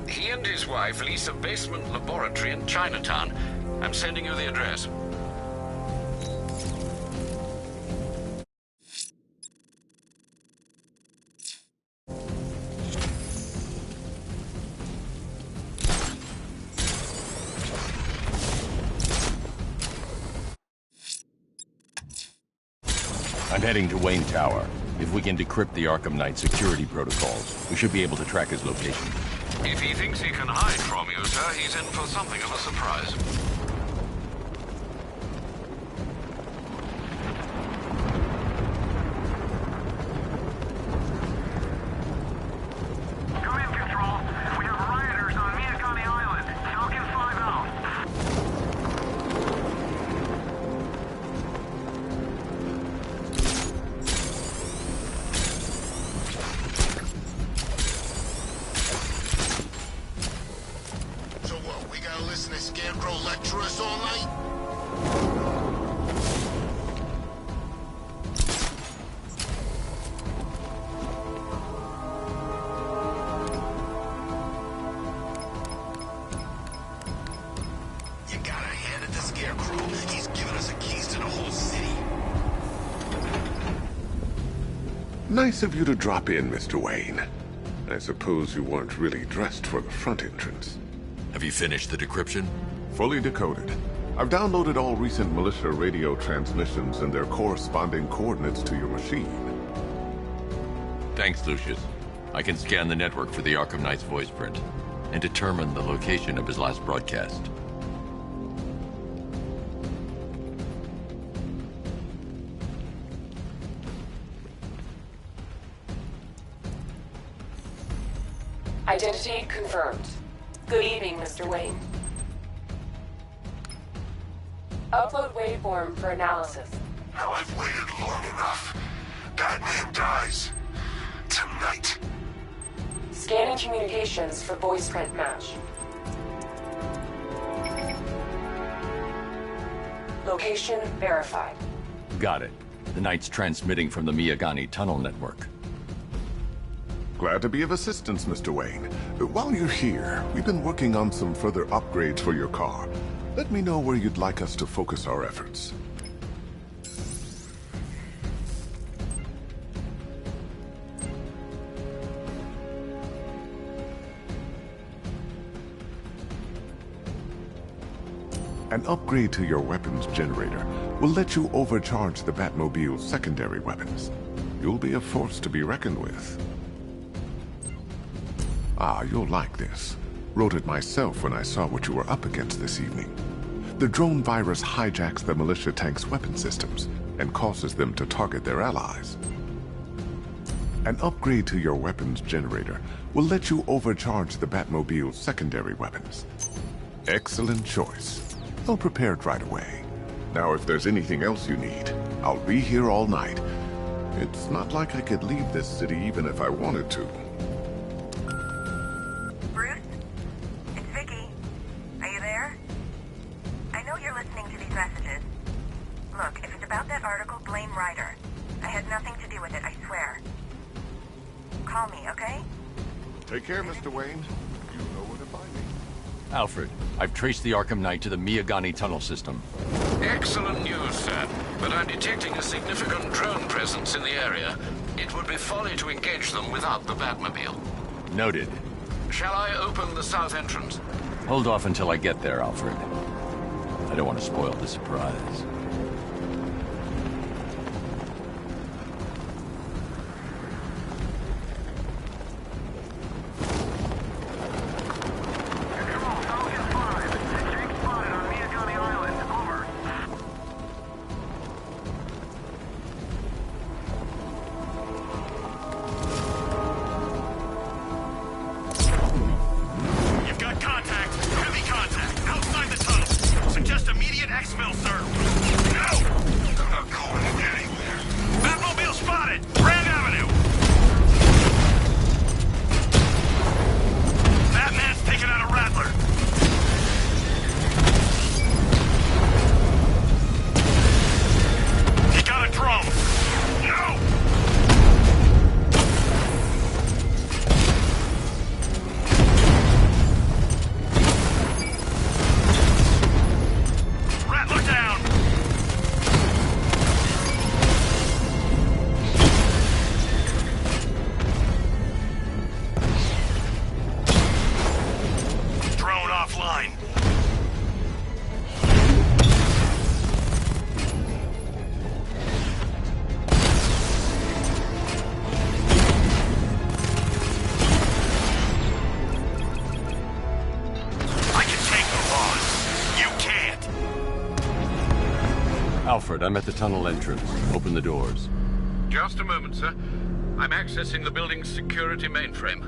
[SPEAKER 2] he and his wife lease a basement laboratory in Chinatown. I'm sending you the address.
[SPEAKER 14] I'm heading to Wayne Tower. If we can decrypt the Arkham Knight security protocols, we should be able to track his location.
[SPEAKER 2] If he thinks he can hide from you, sir, he's in for something of a surprise.
[SPEAKER 13] Come in, Control. We have rioters on Miyagani Island. Falcon 5 out.
[SPEAKER 10] So what, we gotta listen to Scarecrow lecture us all night? You gotta hand it to Scarecrow. He's giving us the keys to the whole city.
[SPEAKER 6] Nice of you to drop in, Mr. Wayne. I suppose you weren't really dressed for the front entrance.
[SPEAKER 14] Have you finished the decryption?
[SPEAKER 6] Fully decoded. I've downloaded all recent militia radio transmissions and their corresponding coordinates to your machine.
[SPEAKER 14] Thanks, Lucius. I can scan the network for the Arkham Knight's voice print and determine the location of his last broadcast.
[SPEAKER 16] Identity confirmed. Good evening, Mr. Wayne. Upload waveform for analysis.
[SPEAKER 6] Now I've waited long enough. Batman dies. Tonight.
[SPEAKER 16] Scanning communications for voice print match. Location verified.
[SPEAKER 14] Got it. The Knight's transmitting from the Miyagani tunnel network.
[SPEAKER 6] Glad to be of assistance, Mr. Wayne. While you're here, we've been working on some further upgrades for your car. Let me know where you'd like us to focus our efforts. An upgrade to your weapons generator will let you overcharge the Batmobile's secondary weapons. You'll be a force to be reckoned with. Ah, you'll like this. Wrote it myself when I saw what you were up against this evening. The drone virus hijacks the militia tank's weapon systems and causes them to target their allies. An upgrade to your weapons generator will let you overcharge the Batmobile's secondary weapons. Excellent choice. I'll prepare it right away. Now, if there's anything else you need, I'll be here all night. It's not like I could leave this city even if I wanted to.
[SPEAKER 17] Bruce? It's Vicky. Are you there? I know you're listening to these messages. Look, if it's about that article, blame Ryder. I had nothing to do with it, I swear. Call me, okay?
[SPEAKER 6] Take care, Mr. Wayne. You know where to find me.
[SPEAKER 14] Alfred, I've traced the Arkham Knight to the Miyagani tunnel system.
[SPEAKER 2] Excellent news, sir. But I'm detecting a significant drone presence in the area. It would be folly to engage them without the Batmobile.
[SPEAKER 14] Noted.
[SPEAKER 2] Shall I open the south entrance?
[SPEAKER 14] Hold off until I get there, Alfred. I don't want to spoil the surprise.
[SPEAKER 5] You've got contact. Heavy contact. Outside the tunnel. Suggest a
[SPEAKER 14] Alfred, I'm at the tunnel entrance. Open the doors.
[SPEAKER 2] Just a moment, sir. I'm accessing the building's security mainframe.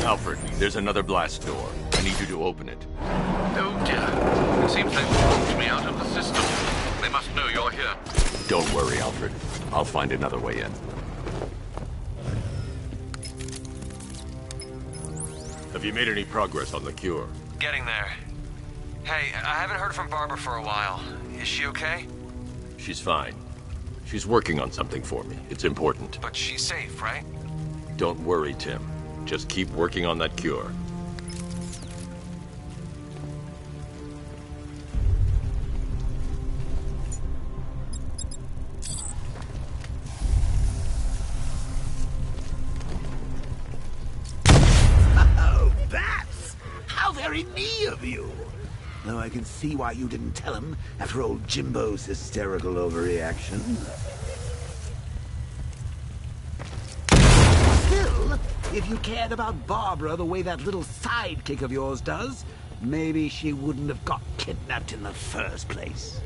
[SPEAKER 14] Alfred, there's another blast door. I need you to open it.
[SPEAKER 2] Oh dear. It seems they've locked me out of the system. They must know you're here.
[SPEAKER 1] Don't worry, Alfred. I'll find another way in.
[SPEAKER 14] Have you made any progress on the cure?
[SPEAKER 10] Getting there. Hey, I haven't heard from Barbara for a while. Is she okay?
[SPEAKER 14] She's fine. She's working on something for me. It's important.
[SPEAKER 10] But she's safe, right?
[SPEAKER 14] Don't worry, Tim. Just keep working on that cure.
[SPEAKER 4] Oh, Bats! How very me of you! Though I can see why you didn't tell him after old Jimbo's hysterical overreaction. Still, if you cared about Barbara the way that little sidekick of yours does, maybe she wouldn't have got kidnapped in the first place.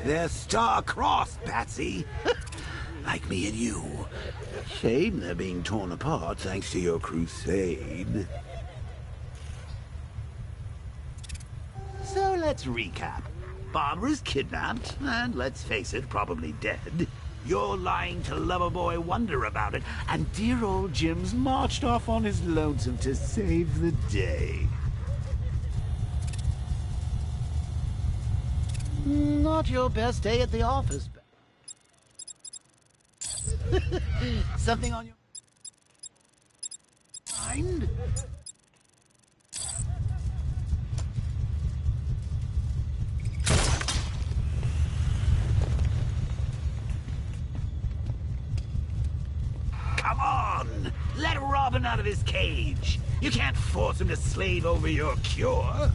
[SPEAKER 4] They're star-crossed, Patsy. Like me and you. Shame they're being torn apart thanks to your crusade. So let's recap. Barbara's kidnapped, and let's face it, probably dead. You're lying to Loverboy Wonder about it, and dear old Jim's marched off on his lonesome to save the day. Not your best day at the office. Something on your mind? Come on! Let Robin out of his cage! You can't force him to slave over your cure!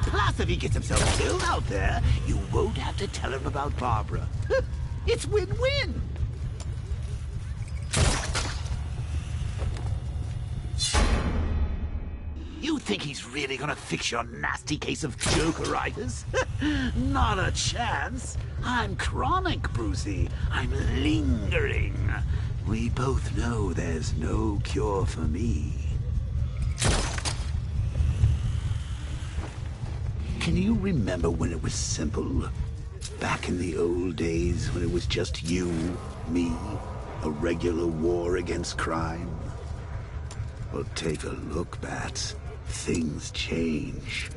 [SPEAKER 4] Plus, if he gets himself killed out there, you won't have to tell him about Barbara. It's win-win! You think he's really gonna fix your nasty case of jokeritis? Not a chance. I'm chronic, Brucey. I'm lingering. We both know there's no cure for me. Can you remember when it was simple? Back in the old days when it was just you, me, a regular war against crime? Well, take a look, Bats. Things change.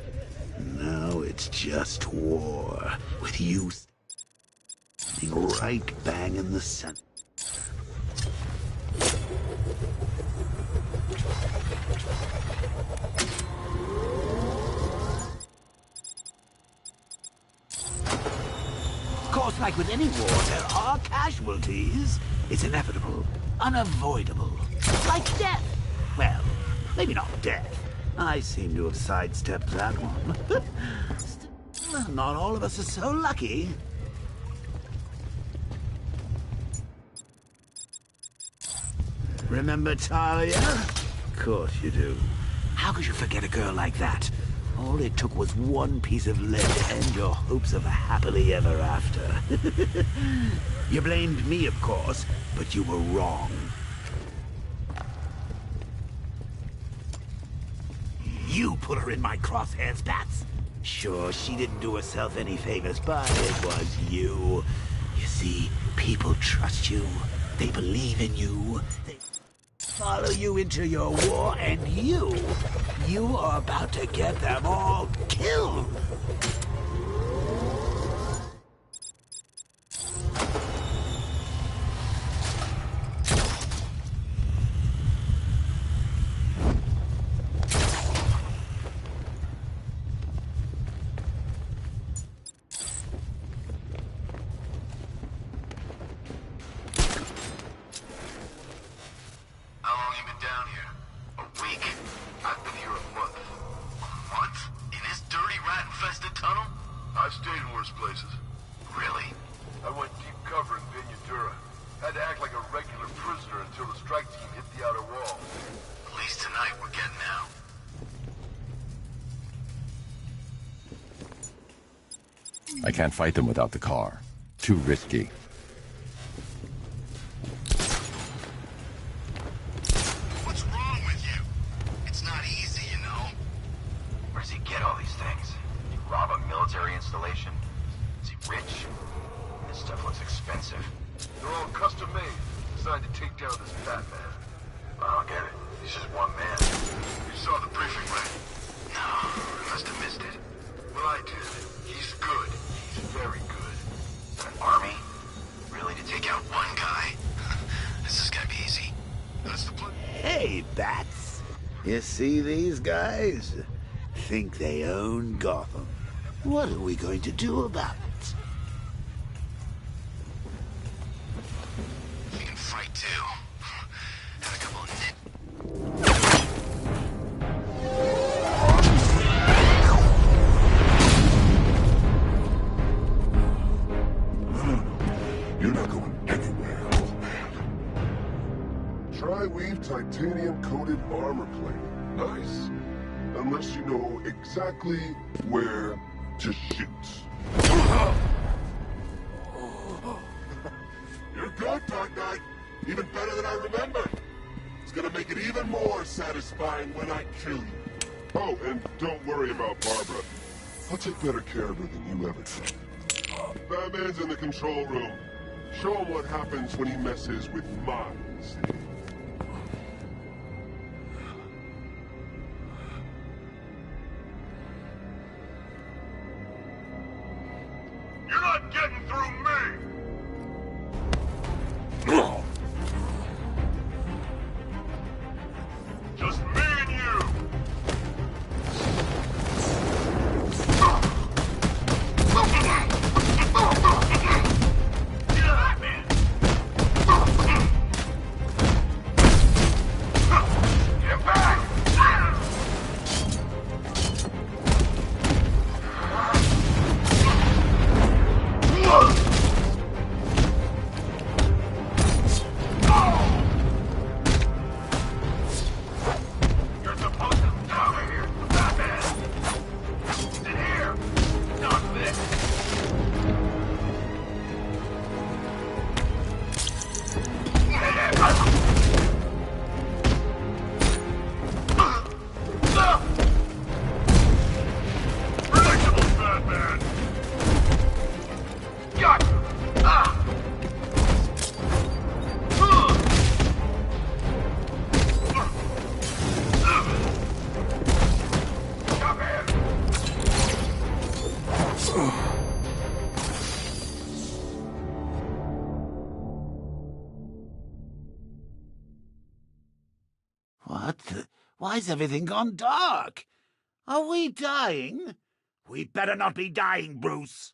[SPEAKER 4] Now it's just war, with you standing right bang in the center. Of course, like with any war, there are casualties. It's inevitable, unavoidable. Like death. Well, maybe not death. I seem to have sidestepped that one. Still, not all of us are so lucky. Remember Talia? Of course you do. How could you forget a girl like that? All it took was one piece of lead to end your hopes of a happily ever after. You blamed me, of course, but you were wrong. You put her in my crosshairs, Bats. Sure, she didn't do herself any favors, but it was you. You see, people trust you. They believe in you. They follow you into your war, and you are about to get them all killed.
[SPEAKER 14] I can't fight them without the car. Too risky.
[SPEAKER 10] What's wrong with you? It's not easy, you know.
[SPEAKER 7] Where does he get all these things? You rob a military installation? Is he rich? This stuff looks expensive.
[SPEAKER 6] They're all custom made, designed to take down this Batman.
[SPEAKER 7] I don't get it. He's just one man.
[SPEAKER 6] You saw the briefing, right?
[SPEAKER 7] No, I must have missed it.
[SPEAKER 6] Well, I did. He's good. He's very good.
[SPEAKER 7] An army? Really, to take out one guy? This is gonna be easy.
[SPEAKER 6] That's the plan.
[SPEAKER 4] Hey, Bats. You see these guys? Think they own Gotham. What are we going to do about it?
[SPEAKER 10] You can fight too. Had a couple of
[SPEAKER 6] You're not going anywhere, old man. Tri-weave titanium-coated armor plate. Nice. Unless you know exactly where to shoot. You're good, Dark Knight. Even better than I remembered. It's gonna make it even more satisfying when I kill you. Oh, and don't worry about Barbara. I'll take better care of her than you ever did. Batman's in the control room. Show him what happens when he messes with my city.
[SPEAKER 7] You're not getting through me! Just me and you! Get back! You're supposed to get out of here, Batman! In here! Not this! Predictable, Batman! Got you!
[SPEAKER 4] What the? Why's everything gone dark? Are we dying? We better not be dying, Bruce.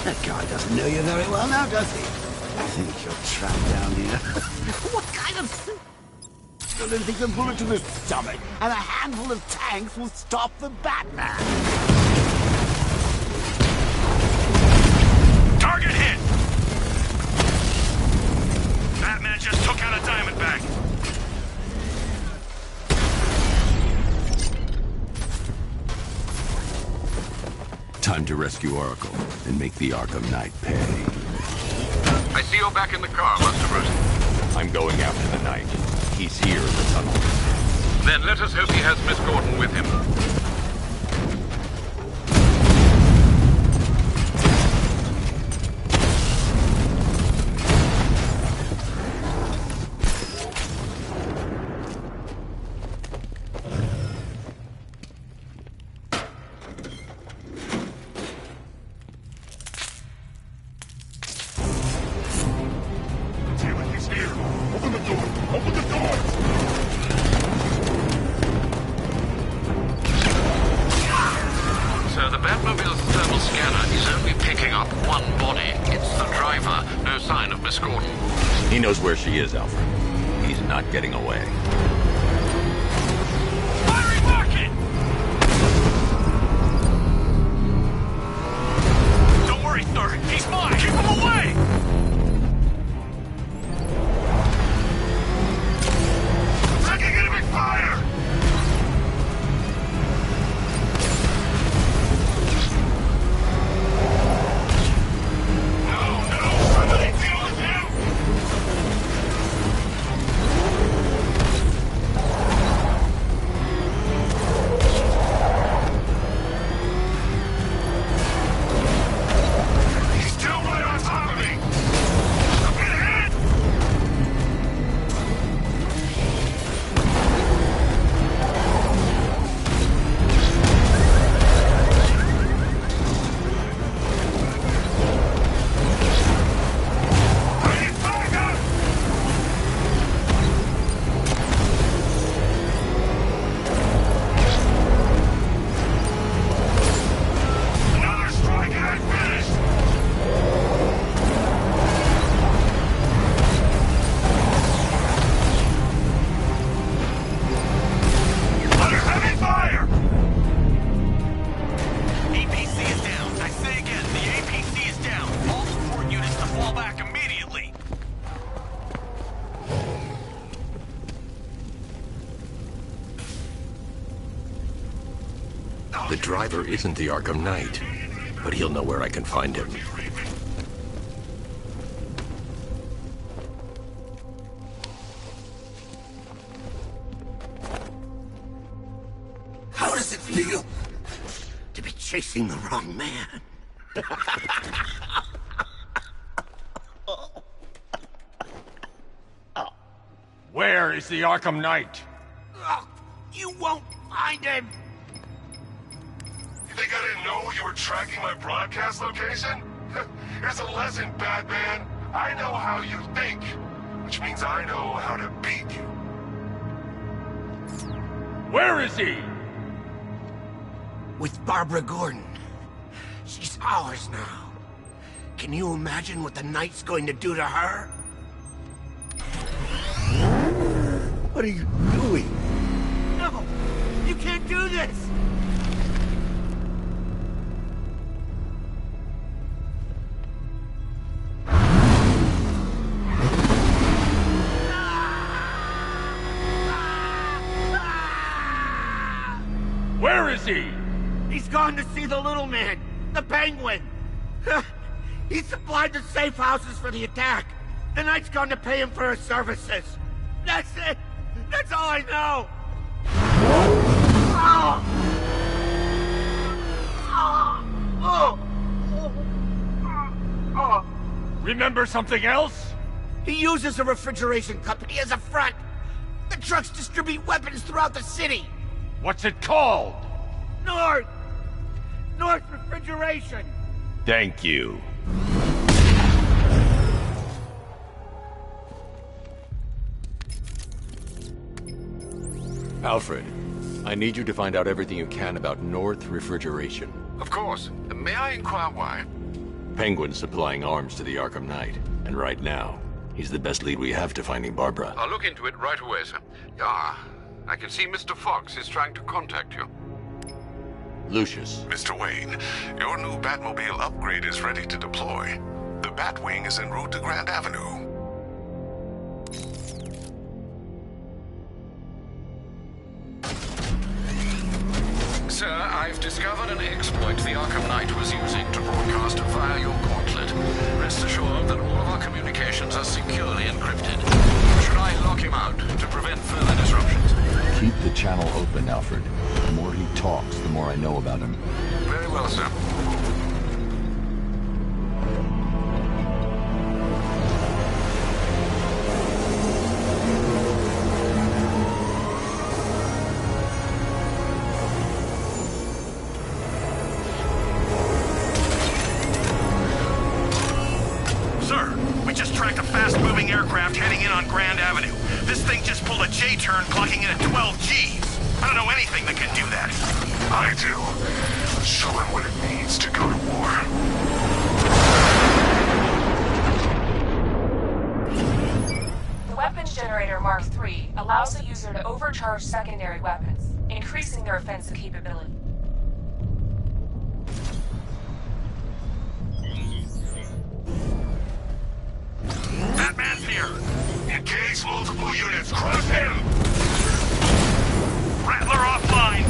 [SPEAKER 4] That guy doesn't know you very well now, does he? I think you're trapped down here. What kind of... I don't think a bullet to the stomach and a handful of tanks will stop the Batman.
[SPEAKER 5] Target hit! Batman just took out a Diamondback.
[SPEAKER 14] Time to rescue Oracle and make the Arkham Knight pay.
[SPEAKER 2] I see you're back in the car, Master Bruce.
[SPEAKER 1] I'm going after the Knight. He's here in the tunnel.
[SPEAKER 2] Then let us hope he has Miss Gordon with him.
[SPEAKER 1] He knows where she is, Alfred. He's not getting away.
[SPEAKER 5] Firing rocket! Don't worry, sir. He's mine. Keep him away!
[SPEAKER 6] Taking enemy fire!
[SPEAKER 1] The driver isn't the Arkham Knight, but he'll know where I can find him.
[SPEAKER 4] How does it feel to be chasing the wrong man?
[SPEAKER 5] Where is the Arkham Knight?
[SPEAKER 4] You won't find him!
[SPEAKER 6] You think I didn't know you were tracking my broadcast location? Here's a lesson, Batman. I know how you think, which means I know how to beat you.
[SPEAKER 5] Where is he?
[SPEAKER 4] With Barbara Gordon. She's ours now. Can you imagine what the Knight's going to do to her? What are you doing? No! You can't do this!
[SPEAKER 5] Where is he?
[SPEAKER 4] He's gone to see the little man, the Penguin. He supplied the safe houses for the attack. The Knight's gone to pay him for his services. That's it. That's all I know.
[SPEAKER 5] Remember something else?
[SPEAKER 4] He uses a refrigeration company as a front. The trucks distribute weapons throughout the city.
[SPEAKER 5] What's it called?
[SPEAKER 4] North Refrigeration.
[SPEAKER 1] Thank you. Alfred, I need you to find out everything you can about North Refrigeration.
[SPEAKER 2] Of course. May I inquire why?
[SPEAKER 1] Penguin's supplying arms to the Arkham Knight, and right now, he's the best lead we have to finding Barbara.
[SPEAKER 2] I'll look into it right away, sir. Yeah, I can see Mr. Fox is trying to contact you.
[SPEAKER 1] Lucius.
[SPEAKER 6] Mr. Wayne, your new Batmobile upgrade is ready to deploy. The Batwing is en route to Grand Avenue.
[SPEAKER 2] Sir, I've discovered an exploit the Arkham Knight was using to broadcast via your gauntlet. Rest assured that all of our communications are securely encrypted. Should I lock him out to prevent further disruptions?
[SPEAKER 14] Keep the channel open, Alfred. The more he talks, the more I know about him.
[SPEAKER 2] Very well, sir.
[SPEAKER 5] Sir, we just tracked a fast-moving aircraft heading in on Grand Avenue. This thing just pulled a J-turn, clocking in at 12 Gs. I don't know anything that can do that.
[SPEAKER 6] I do. Show him what it means to go to war.
[SPEAKER 16] The weapons generator Mark III allows the user to overcharge secondary weapons, increasing their offensive capability.
[SPEAKER 6] Batman's here! Engage multiple units! Crush him!
[SPEAKER 5] Rattler offline!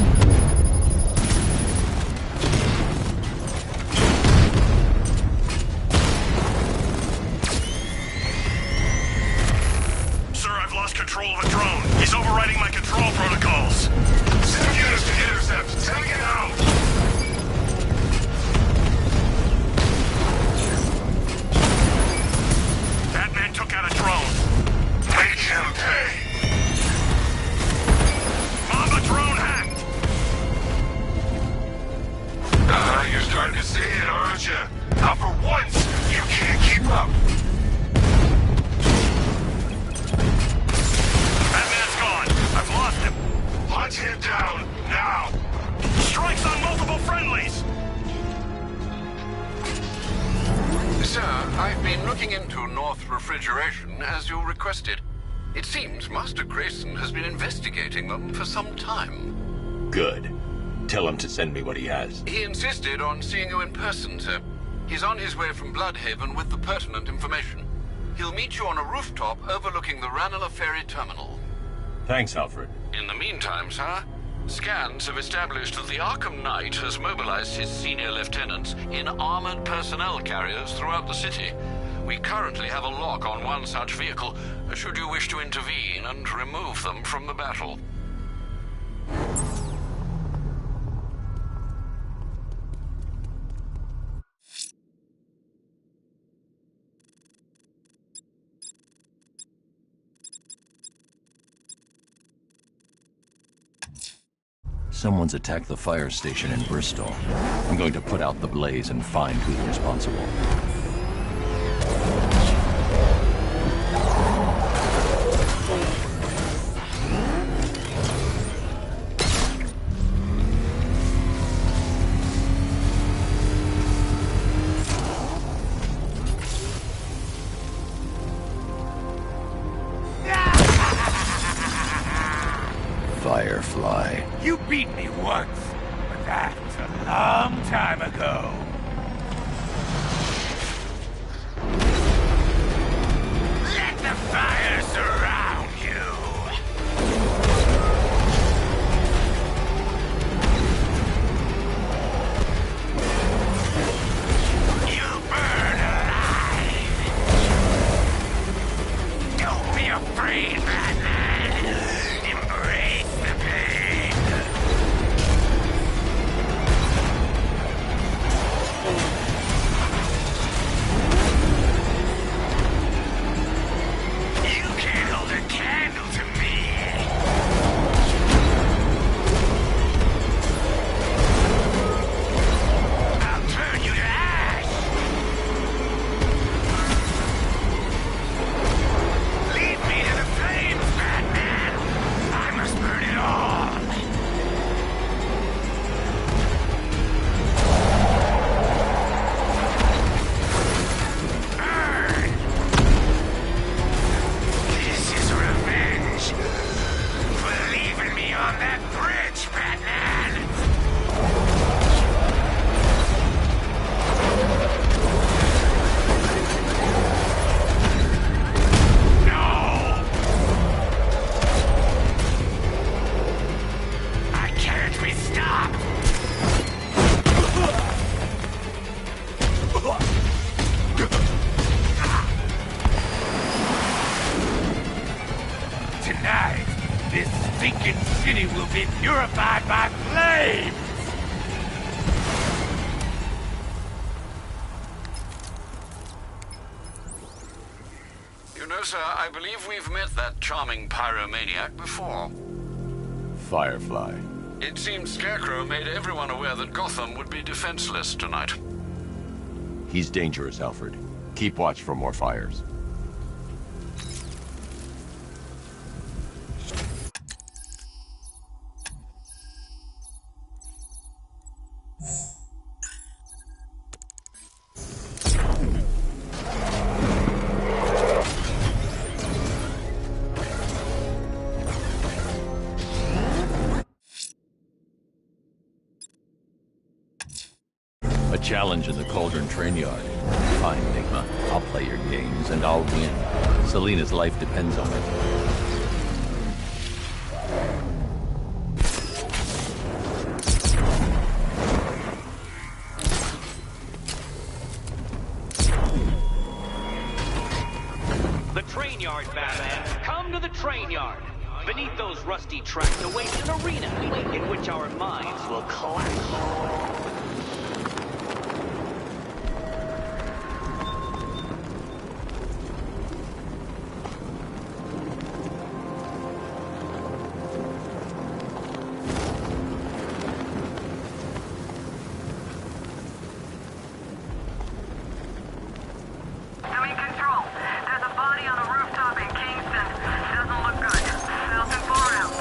[SPEAKER 5] Sir, I've lost control of a drone. He's overriding my control protocols.
[SPEAKER 6] Send units to intercept! Take it out!
[SPEAKER 5] Batman took out a drone.
[SPEAKER 6] Make him pay!
[SPEAKER 5] Mamba drone hacked!
[SPEAKER 6] You're starting to see it, aren't you? Now for once, you can't keep up!
[SPEAKER 5] Batman's gone. I've lost him.
[SPEAKER 6] Hunt him down, now!
[SPEAKER 5] Strikes on multiple friendlies!
[SPEAKER 2] Sir, I've been looking into North Refrigeration as you requested. It seems Master Grayson has been investigating them for some time.
[SPEAKER 1] Good. Tell him to send me what he has.
[SPEAKER 2] He insisted on seeing you in person, sir. He's on his way from Bloodhaven with the pertinent information. He'll meet you on a rooftop overlooking the Ranelagh Ferry Terminal.
[SPEAKER 1] Thanks, Alfred.
[SPEAKER 2] In the meantime, sir, scans have established that the Arkham Knight has mobilized his senior lieutenants in armored personnel carriers throughout the city. We currently have a lock on one such vehicle, should you wish to intervene and remove them from the battle.
[SPEAKER 14] Someone's attacked the fire station in Bristol. I'm going to put out the blaze and find who's responsible. Firefly.
[SPEAKER 4] You beat me once, but that's a long time ago. Let the fire surround you. You burn alive. Don't be afraid, Batman. Embrace the pain. You can't city will be purified by flame!
[SPEAKER 2] You know, sir, I believe we've met that charming pyromaniac before.
[SPEAKER 14] Firefly.
[SPEAKER 2] It seems Scarecrow made everyone aware that Gotham would be defenseless tonight.
[SPEAKER 14] He's dangerous, Alfred. Keep watch for more fires. A challenge in the Cauldron train yard. Fine, Enigma. I'll play your games, and I'll win. Selina's life depends on it.
[SPEAKER 11] The train yard, Batman. Come to the train yard. Beneath those rusty tracks awaits an arena in which our minds will clash.
[SPEAKER 13] Doing control. There's a body on a rooftop in Kingston. Doesn't look good. Falcon 4 out.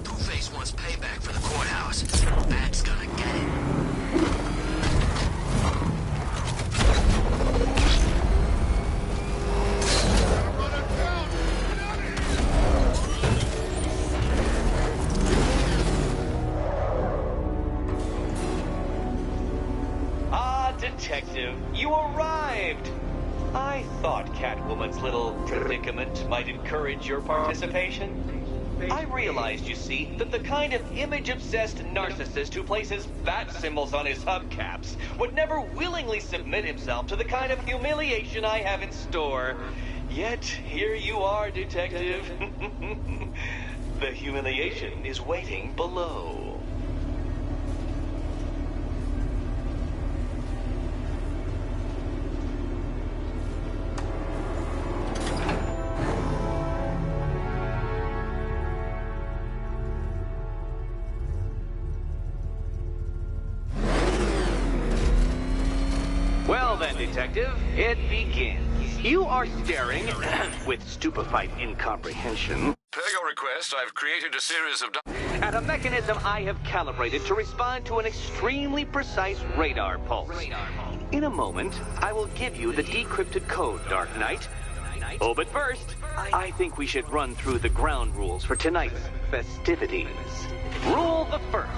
[SPEAKER 10] Two-Face wants payback for the courthouse. Bat's gonna get it.
[SPEAKER 11] Detective, you arrived! I thought Catwoman's little predicament might encourage your participation. I realized, you see, that the kind of image-obsessed narcissist who places bat symbols on his hubcaps would never willingly submit himself to the kind of humiliation I have in store. Yet, here you are, Detective. The humiliation is waiting below. Well then, Detective, it begins. You are staring, with stupefied incomprehension,
[SPEAKER 2] Per your request, I've created a series of...
[SPEAKER 11] at a mechanism I have calibrated to respond to an extremely precise radar pulse. In a moment, I will give you the decrypted code, Dark Knight. Oh, but first, I think we should run through the ground rules for tonight's festivities. Rule the first.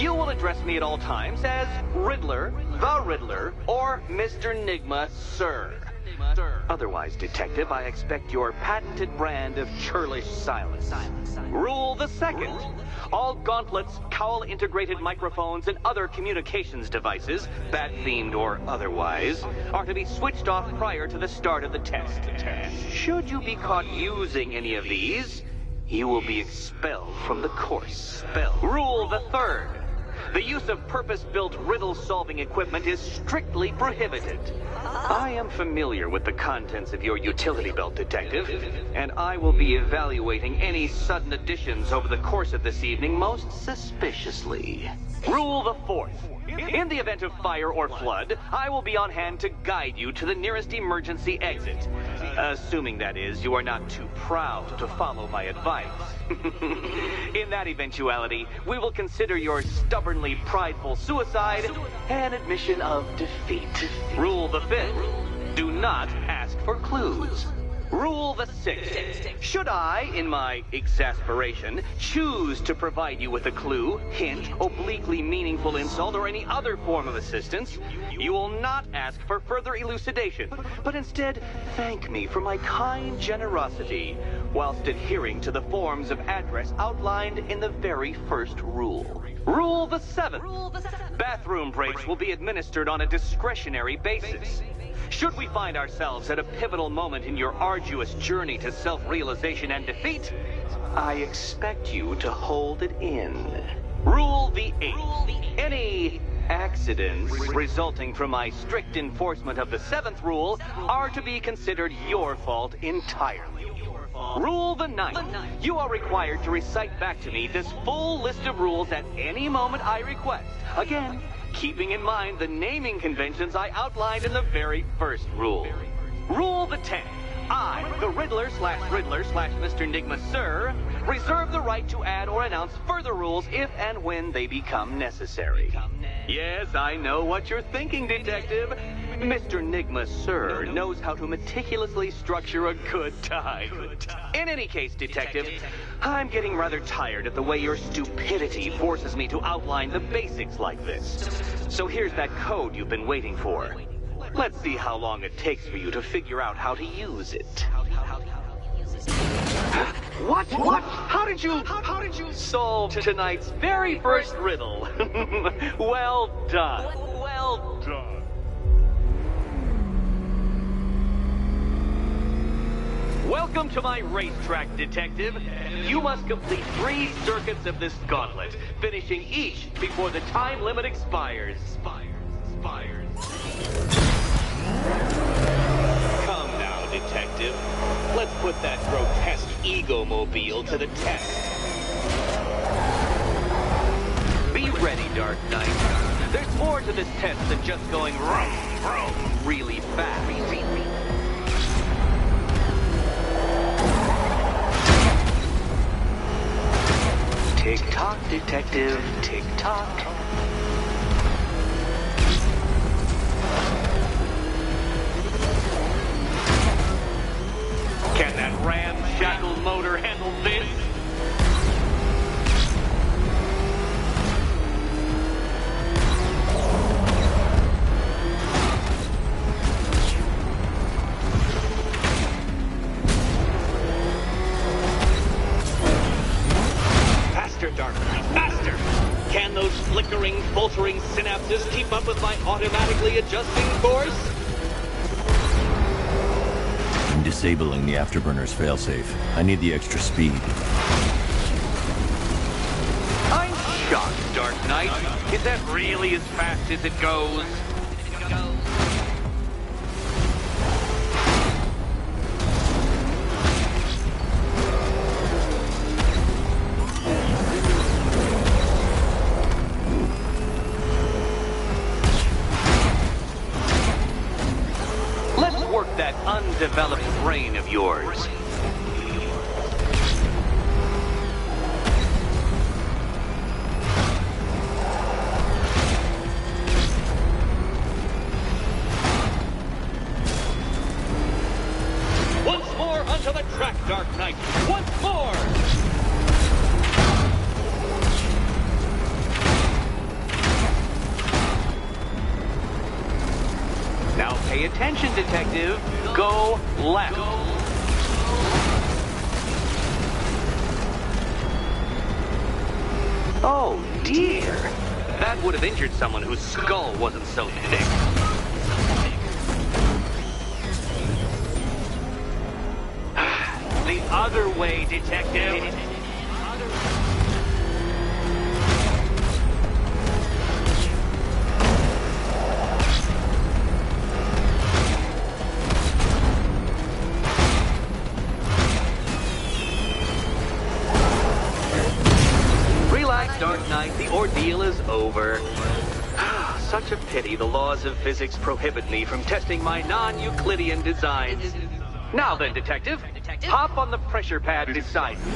[SPEAKER 11] You will address me at all times as Riddler, the Riddler, or Mr. Nigma, sir. Otherwise, Detective, I expect your patented brand of churlish silence. Rule the second. All gauntlets, cowl-integrated microphones, and other communications devices, bat-themed or otherwise, are to be switched off prior to the start of the test. Should you be caught using any of these, you will be expelled from the course. Rule the third. The use of purpose-built riddle-solving equipment is strictly prohibited. I am familiar with the contents of your utility belt, Detective, and I will be evaluating any sudden additions over the course of this evening most suspiciously. Rule the fourth. In the event of fire or flood, I will be on hand to guide you to the nearest emergency exit. Assuming, that is, you are not too proud to follow my advice. In that eventuality, we will consider your stubbornly prideful suicide an admission of defeat. Rule the fifth. Do not ask for clues. Rule the sixth. Should I, in my exasperation, choose to provide you with a clue, hint, obliquely meaningful insult, or any other form of assistance, you will not ask for further elucidation, but instead thank me for my kind generosity. whilst adhering to the forms of address outlined in the very first rule. Rule the 7th. Bathroom breaks will be administered on a discretionary basis. Should we find ourselves at a pivotal moment in your arduous journey to self-realization and defeat, I expect you to hold it in. Rule the 8th. Any accidents resulting from my strict enforcement of the 7th rule are to be considered your fault entirely. Rule the 9th. You are required to recite back to me this full list of rules at any moment I request. Again, keeping in mind the naming conventions I outlined in the very first rule. Rule the 10th. I, the Riddler/Mr. Enigma Sir, reserve the right to add or announce further rules if and when they become necessary. Yes, I know what you're thinking, Detective. Mr. Enigma Sir knows how to meticulously structure a good time. In any case, Detective, I'm getting rather tired of the way your stupidity forces me to outline the basics like this. So here's that code you've been waiting for. Let's see how long it takes for you to figure out how to use it. What? How did you solve tonight's very first riddle? Well done. Well done. Welcome to my racetrack, Detective. You must complete 3 circuits of this gauntlet, finishing each before the time limit expires. Come now, Detective. Let's put that grotesque ego-mobile to the test. Be ready, Dark Knight. There's more to this test than just going vroom, vroom, really fast. Tick-tock, Detective, tick-tock. Can that ramshackle motor handle this? Faster, Dark Knight, faster! Can those flickering, faltering synapses keep up with my automatically adjusting course?
[SPEAKER 1] I'm disabling the afterburner's failsafe. I need the extra speed.
[SPEAKER 11] I'm shocked, Dark Knight. Is that really as fast as it goes? That undeveloped brain of yours. Once more onto the track, Dark Knight. Once more! Now pay attention, Detective. Go left. Oh, dear. That would have injured someone whose skull wasn't so thick. The other way, Detective. Dark Knight, the ordeal is over. Such a pity the laws of physics prohibit me from testing my non-Euclidean designs. Now then, Detective, hop on the pressure pad beside me.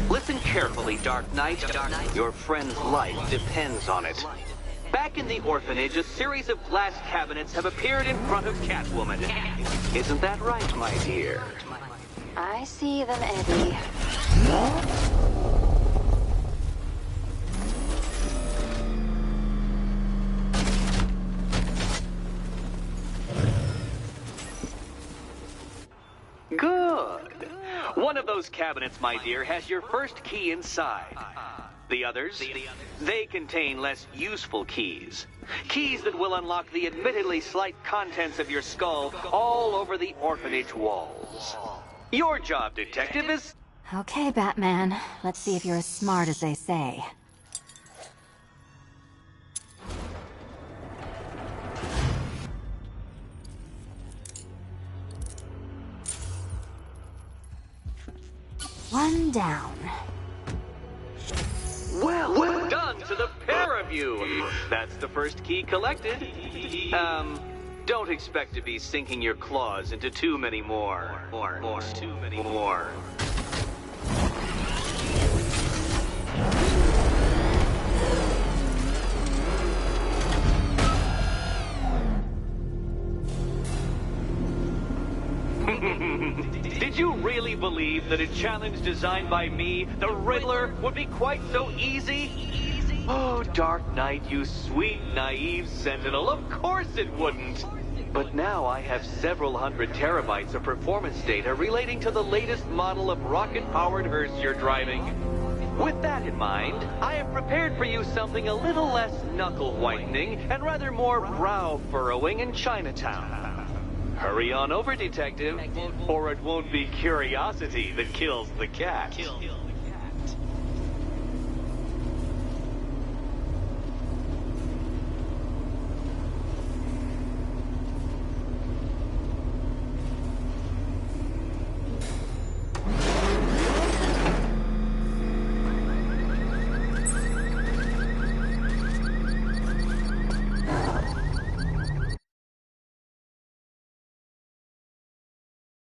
[SPEAKER 11] Listen carefully, Dark Knight. Your friend's life depends on it. Back in the orphanage, a series of glass cabinets have appeared in front of Catwoman. Isn't that right, my dear?
[SPEAKER 9] I see them, Eddie.
[SPEAKER 11] One of those cabinets, my dear, has your first key inside. The others, they contain less useful keys. Keys that will unlock the admittedly slight contents of your skull all over the orphanage walls. Your job, detective, is...
[SPEAKER 12] Okay, Batman. Let's see if you're as smart as they say. One down.
[SPEAKER 11] Well done to the pair of you! That's the first key collected. Don't expect to be sinking your claws into too many more. Too many more. Did you really believe that a challenge designed by me, the Riddler, would be quite so easy? Oh, Dark Knight, you sweet, naive sentinel, of course it wouldn't! But now I have several hundred terabytes of performance data relating to the latest model of rocket-powered hearse you're driving. With that in mind, I have prepared for you something a little less knuckle-whitening and rather more brow-furrowing in Chinatown. Hurry on over, detective, or it won't be curiosity that kills the cat.